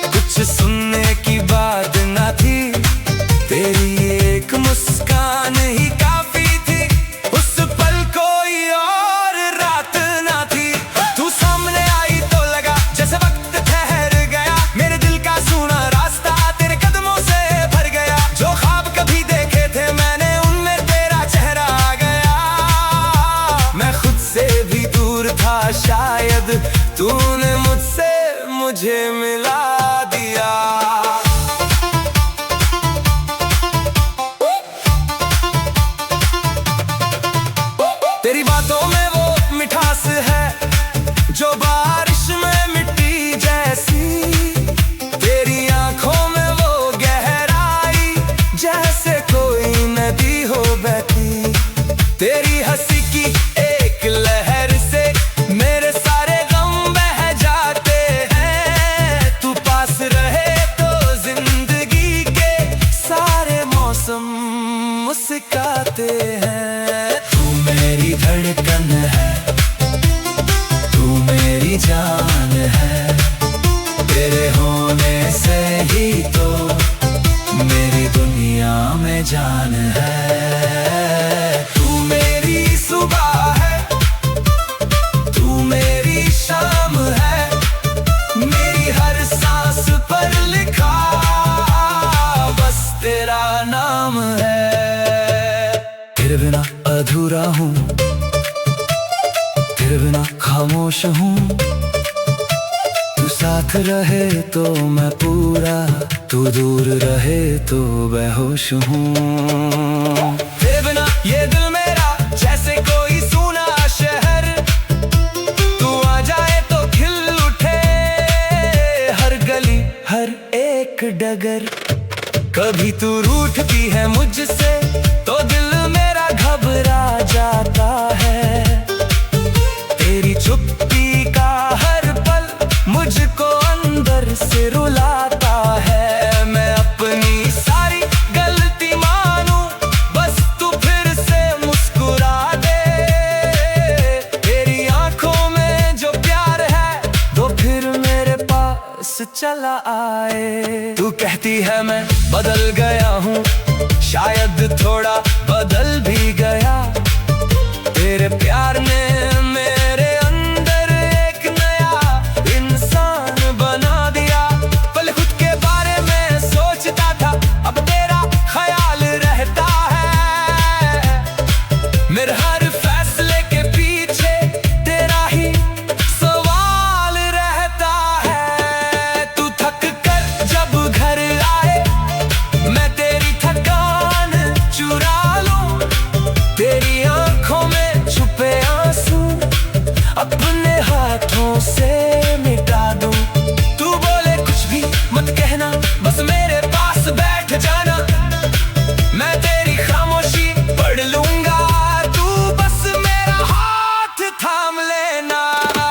कुछ सुनने की बात ना थी। तेरी एक मुस्कान ही काफी थी, उस पल कोई और रात ना थी। तू सामने आई तो लगा जैसे वक्त ठहर गया, मेरे दिल का सूना रास्ता तेरे कदमों से भर गया। जो ख्वाब कभी देखे थे मैंने उनमें तेरा चेहरा आ गया। मैं खुद से भी दूर था शायद, तूने मुझसे मुझे मिला दिया। तेरी बातों में वो मिठास है जो बारिश में मिट्टी जैसी। तेरी आंखों में वो गहराई जैसे कोई नदी हो बहती। तेरी हंसी की एक लहर से मेरे सारे गम बह जाते हैं। तू पास रहे तो जिंदगी के सारे मौसम मुस्कुराते हैं। तू मेरी धड़कन है, तू मेरी जान है, तेरे होने से ही तो मेरी दुनिया में जान है। तू मेरी सुबह है, तू खामोश हूँ, तू साथ रहे तो मैं पूरा, तू दूर रहे तो बेहोश हूँ। तेरे बिना ये दिल मेरा जैसे कोई सूना शहर, तू आ जाए तो खिल उठे हर गली हर एक डगर। कभी तू रूठती है मुझसे तो दिल मेरा घबरा जाता है, तेरी चुप्पी का हर पल मुझको अंदर से रुलाता है। मैं अपनी सारी गलती मानूं, बस तू फिर से मुस्कुरा दे। तेरी आंखों में जो प्यार है तो फिर मेरे पास चला आए। तू कहती है मैं बदल गया हूँ, शायद थोड़ा बदल भी गया। तेरे प्यार ने मेरे अंदर एक नया इंसान बना दिया। पहले खुद के बारे में सोचता था, अब तेरा ख्याल रहता है। मेरे हर फैसले के पीछे तेरा ही सवाल रहता है। तू थक कर जब घर आए मैं तेरी थकान चुरा लूं, तेरी आंखों में छुपे आंसू अपने हाथों से मिटा दूं। तू बोले कुछ भी मत कहना, बस मेरे पास बैठ जाना, मैं तेरी खामोशी पढ़ लूंगा। तू बस मेरा हाथ थाम लेना।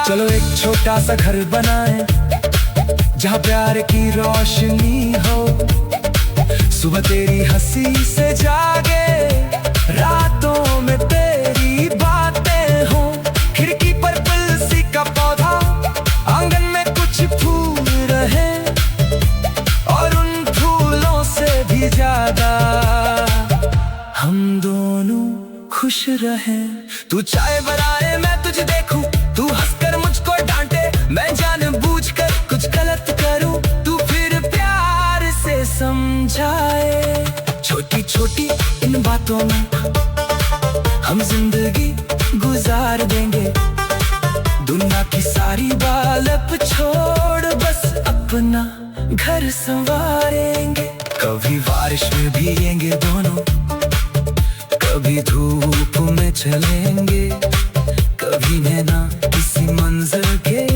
चलो एक छोटा सा घर बनाए जहाँ प्यार की रोशनी हो, सुबह तेरी हंसी से जागे, रातों में तेरी बातें हो। खिड़की पर तुलसी का पौधा, आंगन में कुछ फूल रहे और उन फूलों से भी ज्यादा हम दोनों खुश रहे। तू चाय बनाए मैं तुझे देखूं, तू हंसकर मुझको डांटे, मैं जानबूझकर कुछ गलत करूं, तू फिर प्यार से समझाए। छोटी छोटी इन बातों में हम जिंदगी गुजार देंगे। दुनिया की सारी बालप छोड़ बस अपना घर संवारेंगे। कभी बारिश में भीगेंगे दोनों, कभी धूप में चलेंगे, कभी नैना किसी मंजिल के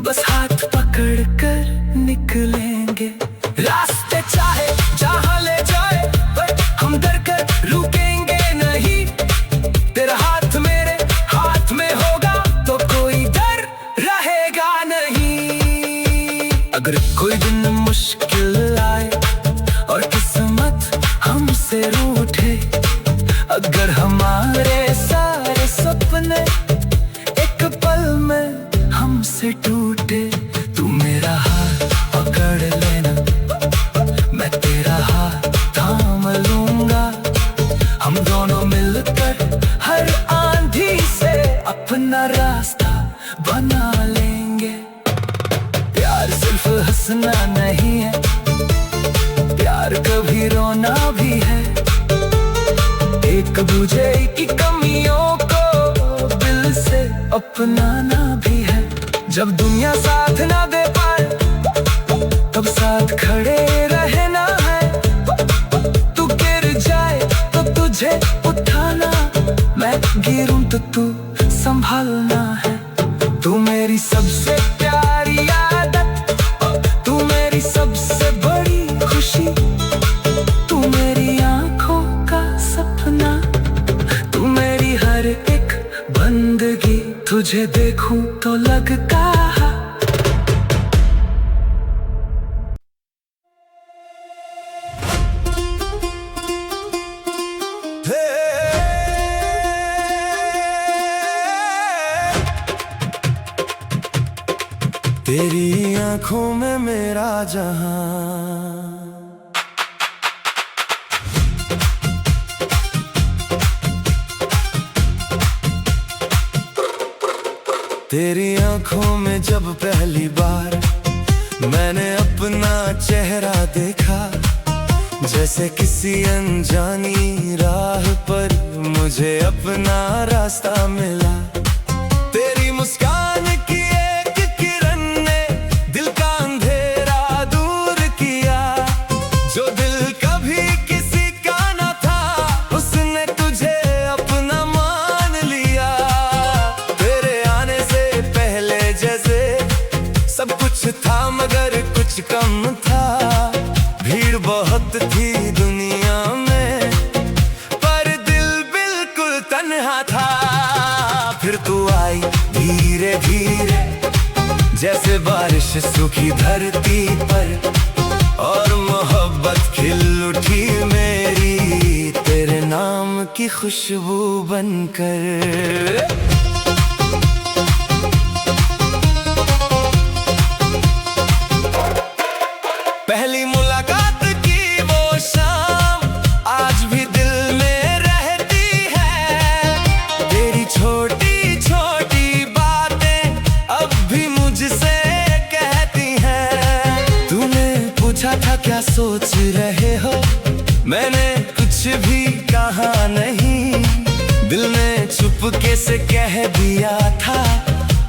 बस हाथ पकड़ कर निकलेंगे। रास्ते चाहे जहाँ ले जाए पर हम डर कर रुकेंगे नहीं। तेरा हाथ मेरे हाथ में होगा तो कोई डर रहेगा नहीं। अगर कोई दिन मुश्किल आए और किस्मत हमसे रूठे, अगर हमारे सारे सपने एक पल में हमसे टूटे, तू मेरा हाथ पकड़ लेना, मैं तेरा हाथ थाम लूंगा। हम दोनों मिलकर हर आंधी से अपना रास्ता बना लेंगे। प्यार सिर्फ हंसना नहीं है, प्यार कभी रोना भी है। एक दूजे की कमियों को दिल से अपनाना भी है। जब दुनिया साथ ना दे पाए तब साथ खड़े रहना है। तू गिर जाए तो तुझे उठाना, मैं गिरूं तो तू संभालना है। तू मेरी सबसे प्यारी आदत, तू मेरी सबसे बड़ी खुशी, तू मेरी आंखों का सपना, तू मेरी हर एक बंदगी। तुझे देखूं तो लगता है तेरी आंखों में मेरा जहां। तेरी आंखों में जब पहली बार मैंने अपना चेहरा देखा, जैसे किसी अनजानी राह पर मुझे अपना रास्ता मिला। तेरी कुछ कम था, भीड़ बहुत थी दुनिया में, पर दिल बिल्कुल तन्हा था। फिर तू आई धीरे धीरे, जैसे बारिश सूखी धरती पर, और मोहब्बत खिल उठी मेरी, तेरे नाम की खुशबू बनकर। पहली मुलाकात की वो शाम आज भी दिल में रहती है, तेरी छोटी छोटी बातें अब भी मुझसे कहती हैं। तूने पूछा था क्या सोच रहे हो, मैंने कुछ भी कहा नहीं, दिल ने चुपके से कह दिया था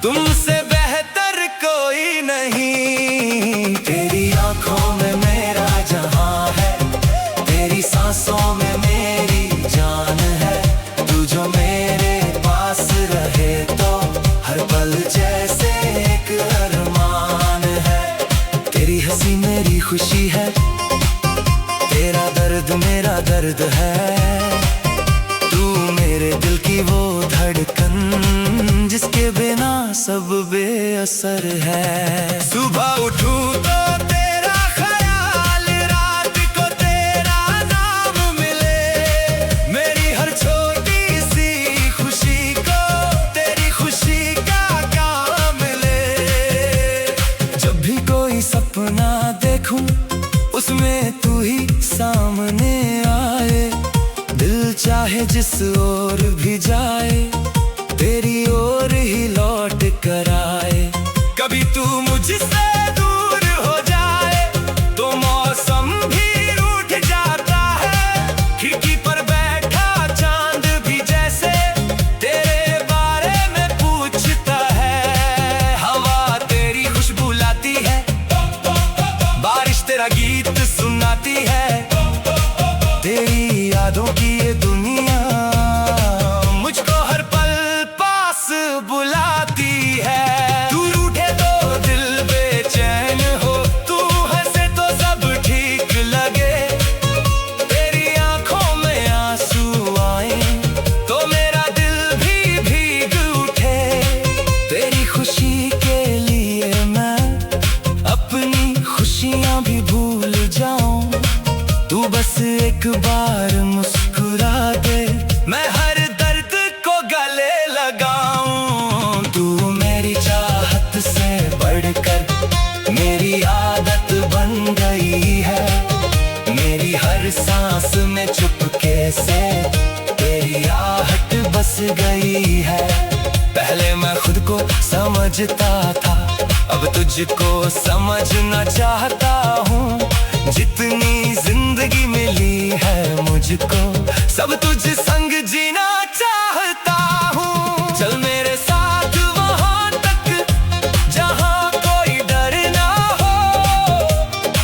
तुमसे बेहतर कोई नहीं। तेरी आंखों में मेरा जहां है, तेरी सांसों में मेरी जान है, तू जो मेरे पास रहे तो हर पल जैसे एक अरमान है। तेरी हंसी मेरी खुशी है, तेरा दर्द मेरा दर्द है, तू मेरे दिल की वो धड़कन जिसके बिना सब बेअसर है। सुबह उठूं तो तेरा ख्याल, रात को तेरा नाम मिले, मेरी हर छोटी सी खुशी को तेरी खुशी का काम मिले। जब भी कोई सपना देखूं उसमें तू ही सामने आए, दिल चाहे जिस ओर भी जाए तेरी ओर ही लौट कर आए। कभी तू मुझसे दूर हो जाए तो मौसम भी रूठ जाता है, खिड़की पर बैठा चांद भी जैसे तेरे बारे में पूछता है। हवा तेरी खुशबू लाती है, बारिश तेरा गीत सुनाती है, तेरी यादों की ये दुनिया मुझको हर पल पास बुलाती है। तू रूठे तो दिल बेचैन हो, तू हंसे तो सब ठीक लगे, तेरी आंखों में आंसू आए तो मेरा दिल भी भीग उठे। तेरी खुशी के लिए मैं अपनी खुशियां भी भूल जाऊं, तू बस एक बार मुस्कुरा दे, मैं हर दर्द को गले लगाऊं। तू मेरी चाहत से बढ़कर मेरी आदत बन गई है, मेरी हर सांस में चुपके से तेरी आहट बस गई है। पहले मैं खुद को समझता था, अब तुझको समझना चाहता हूँ, जितनी जिंदगी मिली है मुझको सब तुझ संग जीना चाहता हूँ। चल मेरे साथ वहाँ तक जहाँ कोई डर ना हो,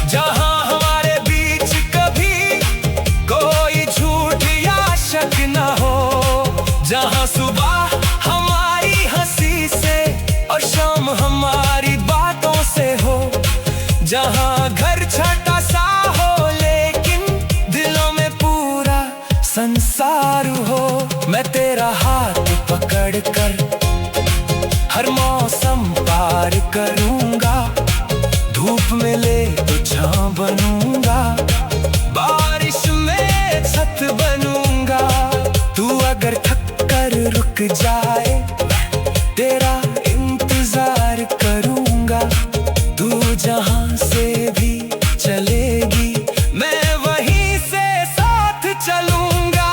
जहाँ हमारे बीच कभी कोई झूठ या शक ना हो, जहाँ सुबह हमारी हंसी से और शाम हमारी बातों से हो, जहाँ घर छोटा सा हो लेकिन दिलों में पूरा संसार हो। मैं तेरा हाथ पकड़ कर हर मौसम पार करूंगा, धूप में ले तो छांव बनूंगा, बारिश में छत बनूंगा। तू अगर थक कर रुक जाए तेरा इंतजार करूंगा, तू जहां से भी चलेगी मैं वहीं से साथ चलूंगा।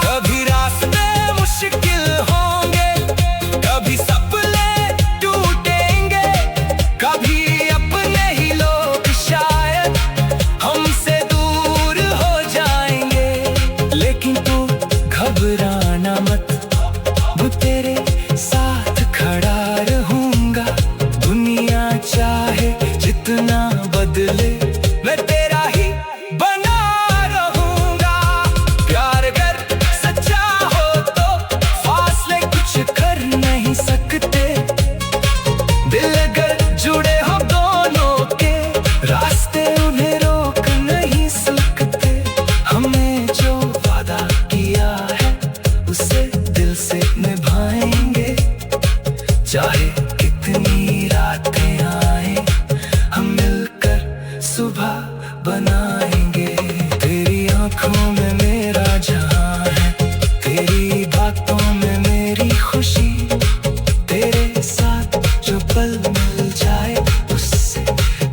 कभी रास्ते मुश्किल होंगे, कभी सपने टूटेंगे, कभी अपने ही लोग शायद हमसे दूर हो जाएंगे, लेकिन तू घबराना मत, मैं तेरे साथ खड़ा रहूंगा। दुनिया चाहे जितना बदले मैं तेरा ही बना रहूंगा। प्यार अगर सच्चा हो तो फासले कुछ कर नहीं सकते, दिल अगर जुड़े हो दोनों के चाहे कितनी रातें आए हम मिलकर सुबह बनाएंगे। तेरी आंखों में मेरा जहां है, तेरी बातों में मेरी खुशी। तेरे साथ जो पल मिल जाए उससे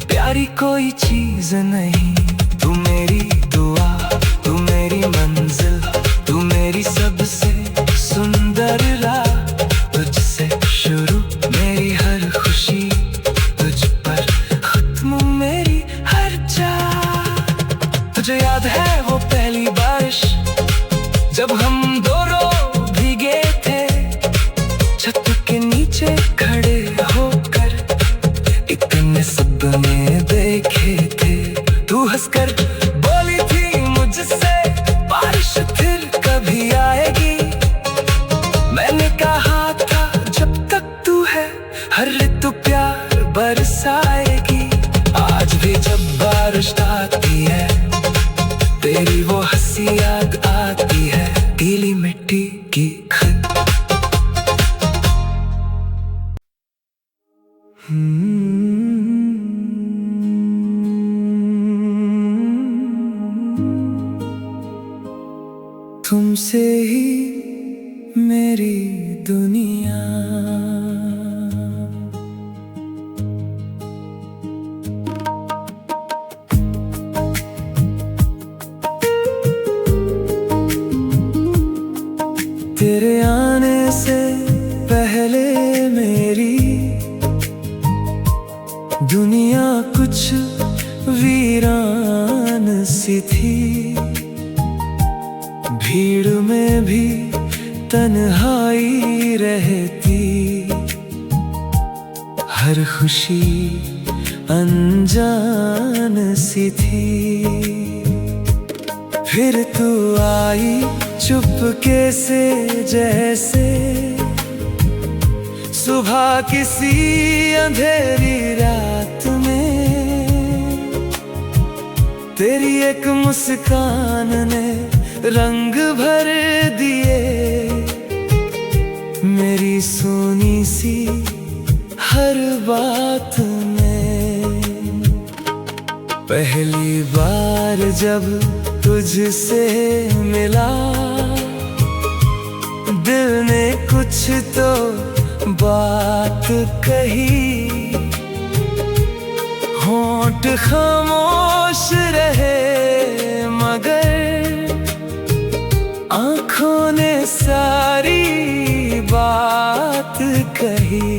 प्यारी कोई चीज नहीं। तू मेरी दुआ, तू मेरी मंजिल, तू मेरी सबसे सुंदर राह। तुझसे शुरू मेरी हर खुशी, तुझ पर खत्म मेरी हर चाह। तुझे याद है वो पहली बारिश जब हम दोनों भीगे थे, छत के नीचे खड़े होकर इतने सपने देखे थे। तू हंसकर बोली थी मुझसे बारिश फिर कभी आएगी। मैंने कहा था जब तक तू है हर ऋतु प्यार बरसाएगी। आज भी जब बारिश आती है तेरी वो हंसी याद आती है, गीली मिट्टी की खत। तुमसे ही मेरी दुनिया। तेरे आने से पहले मेरी दुनिया कुछ वीरान सी थी। भीड़ में भी तन्हाई रहती, हर खुशी अनजान सी थी। फिर तू आई चुपके से जैसे सुबह किसी अंधेरी रात में। तेरी एक मुस्कान ने रंग भर दिए मेरी सोनी सी हर बात में। पहली बार जब तुझसे मिला दिल ने कुछ तो बात कही। होंठ खामोश रहे मगर आँखों ने सारी बात कही।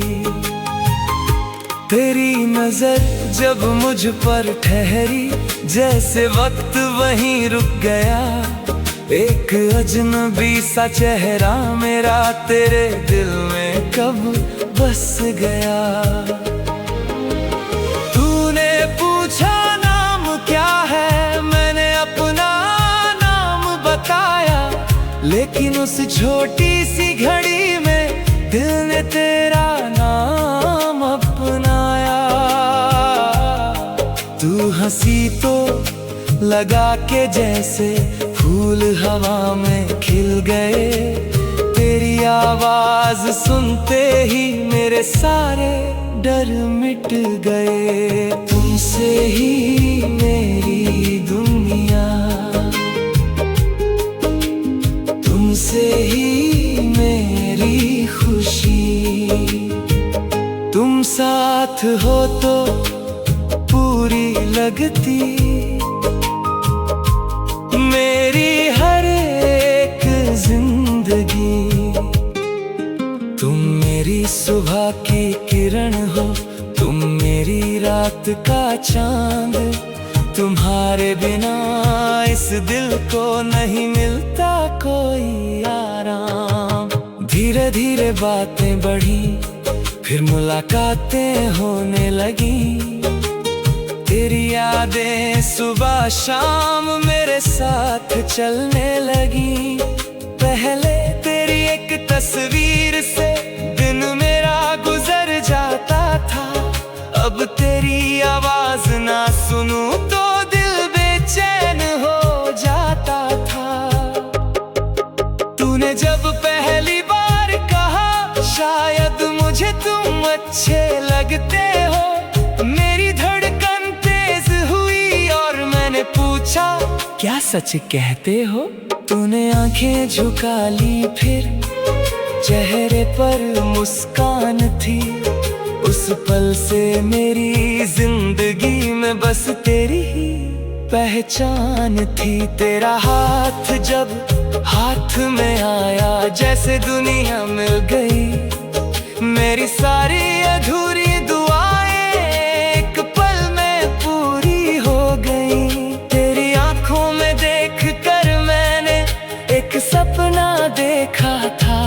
तेरी नजर जब मुझ पर ठहरी जैसे वक्त वहीं रुक गया। एक अजनबी सा चेहरा मेरा तेरे दिल में कब बस गया। तूने पूछा नाम क्या है, मैंने अपना नाम बताया। लेकिन उस छोटी सी घड़ी में दिल ने तेरा नाम अपनाया। तू हंसी तो लगा के जैसे फूल हवा में खिल गए। तेरी आवाज सुनते ही मेरे सारे डर मिट गए। तुमसे ही मेरी दुनिया, तुमसे ही मेरी खुशी। तुम साथ हो तो पूरी लगती मेरी हर एक जिंदगी। तुम मेरी सुबह की किरण हो, तुम मेरी रात का चांद। तुम्हारे बिना इस दिल को नहीं मिलता कोई आराम। धीरे धीरे बातें बढ़ी, फिर मुलाकातें होने लगी। तेरी यादें सुबह शाम मेरे साथ चलने लगी। पहले तेरी एक तस्वीर से दिन मेरा गुजर जाता था। अब तेरी आवाज ना सुनूं तो दिल बेचैन हो जाता था। तूने जब पहली बार कहा शायद मुझे तुम अच्छे लगते हो। मेरी धड़कन तेज हुई और मैंने पूछा, क्या सच कहते हो? तूने आंखें झुका ली, फिर चेहरे पर मुस्कान थी। उस पल से मेरी जिंदगी में बस तेरी ही पहचान थी। तेरा हाथ जब हाथ में आया, जैसे दुनिया मिल गई। मेरी सारी अधूरी दुआएं एक पल में पूरी हो गई। तेरी आंखों में देख कर मैंने एक सपना देखा था।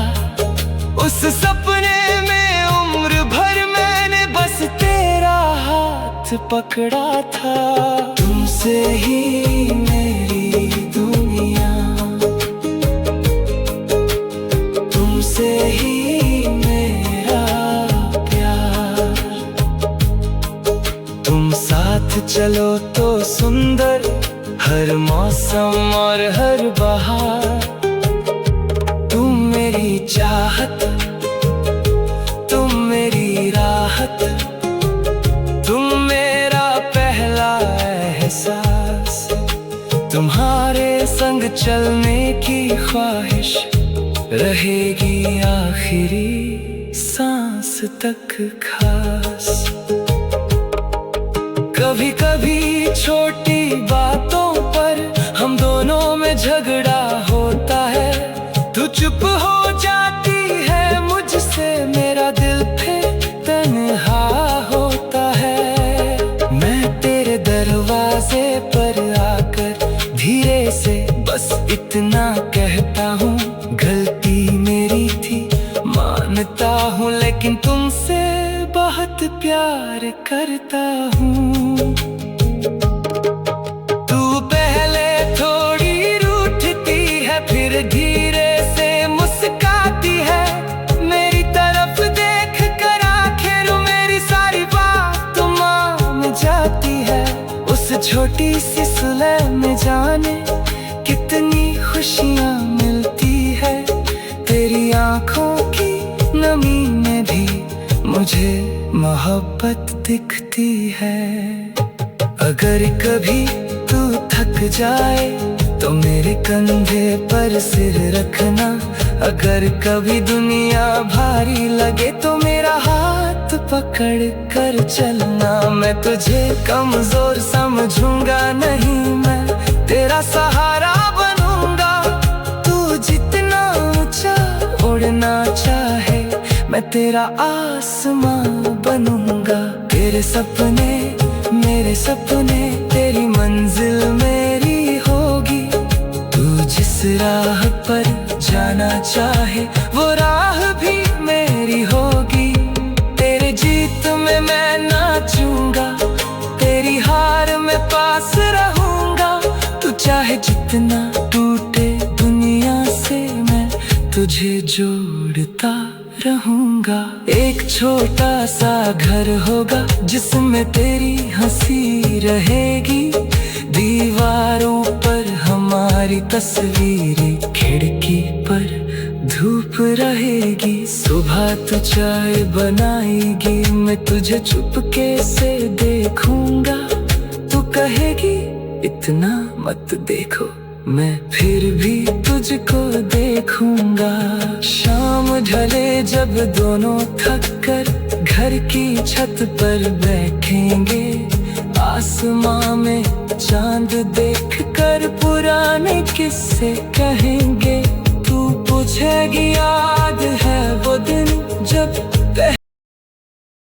उस सपने में उम्र भर मैंने बस तेरा हाथ पकड़ा था। तुमसे ही मेरी दुनिया, तुमसे ही मेरा प्यार। तुम साथ चलो तो सुंदर हर मौसम और हर बहार। तुम मेरी चाहत, तुम मेरी राहत, तुम मेरा पहला एहसास। तुम्हारे संग चलने की ख्वाहिश रहेगी आखिरी सांस तक खास। कभी कभी छोटी बातों पर हम दोनों में झगड़ा होता है। तू चुप हो जाती है मुझसे, मेरा दिल फिर तन्हा होता है। मैं तेरे दरवाजे पर आकर धीरे से बस इतना कहता हूँ, गलती मेरी थी मानता हूँ, लेकिन तुमसे बहुत प्यार करता हूँ। तू पहले थोड़ी रूठती है, फिर धीरे से मुस्काती है। मेरी तरफ देख कर आखिर मेरी सारी बात मान जाती है। उस छोटी सी सुलह में जाने कितनी खुशियाँ मिलती है। तेरी आंखों की नमी में भी मुझे मोहब्बत दिखती है। अगर कभी तू थक जाए तो मेरे कंधे पर सिर रखना। अगर कभी दुनिया भारी लगे तो मेरा हाथ पकड़ कर चलना। मैं तुझे कमजोर समझूंगा नहीं, मैं तेरा सहारा बनूंगा। तू जितना ऊंचा उड़ना चाहे मैं तेरा आसमां बनूंगा। तेरे सपने मेरे सपने, तेरी मंजिल मेरी होगी। तू जिस राह पर जाना चाहे वो राह भी मेरी होगी। तेरे जीत में मैं नाचूंगा, तेरी हार में पास रहूंगा। तू चाहे जितना टूटे दुनिया से, मैं तुझे जोड़ता रहूंगा। एक छोटा सा घर होगा जिसमें तेरी हंसी रहेगी। दीवारों पर हमारी तस्वीरें, खिड़की पर धूप रहेगी। सुबह तो चाय बनाएगी, मैं तुझे चुपके से देखूंगा। तू कहेगी इतना मत देखो, मैं फिर भी तुझको देखूंगा। शाम ढले जब दोनों थक कर घर की छत पर बैठेंगे। आसमां में चांद देख कर पुराने किस्से कहेंगे। तू पूछेगी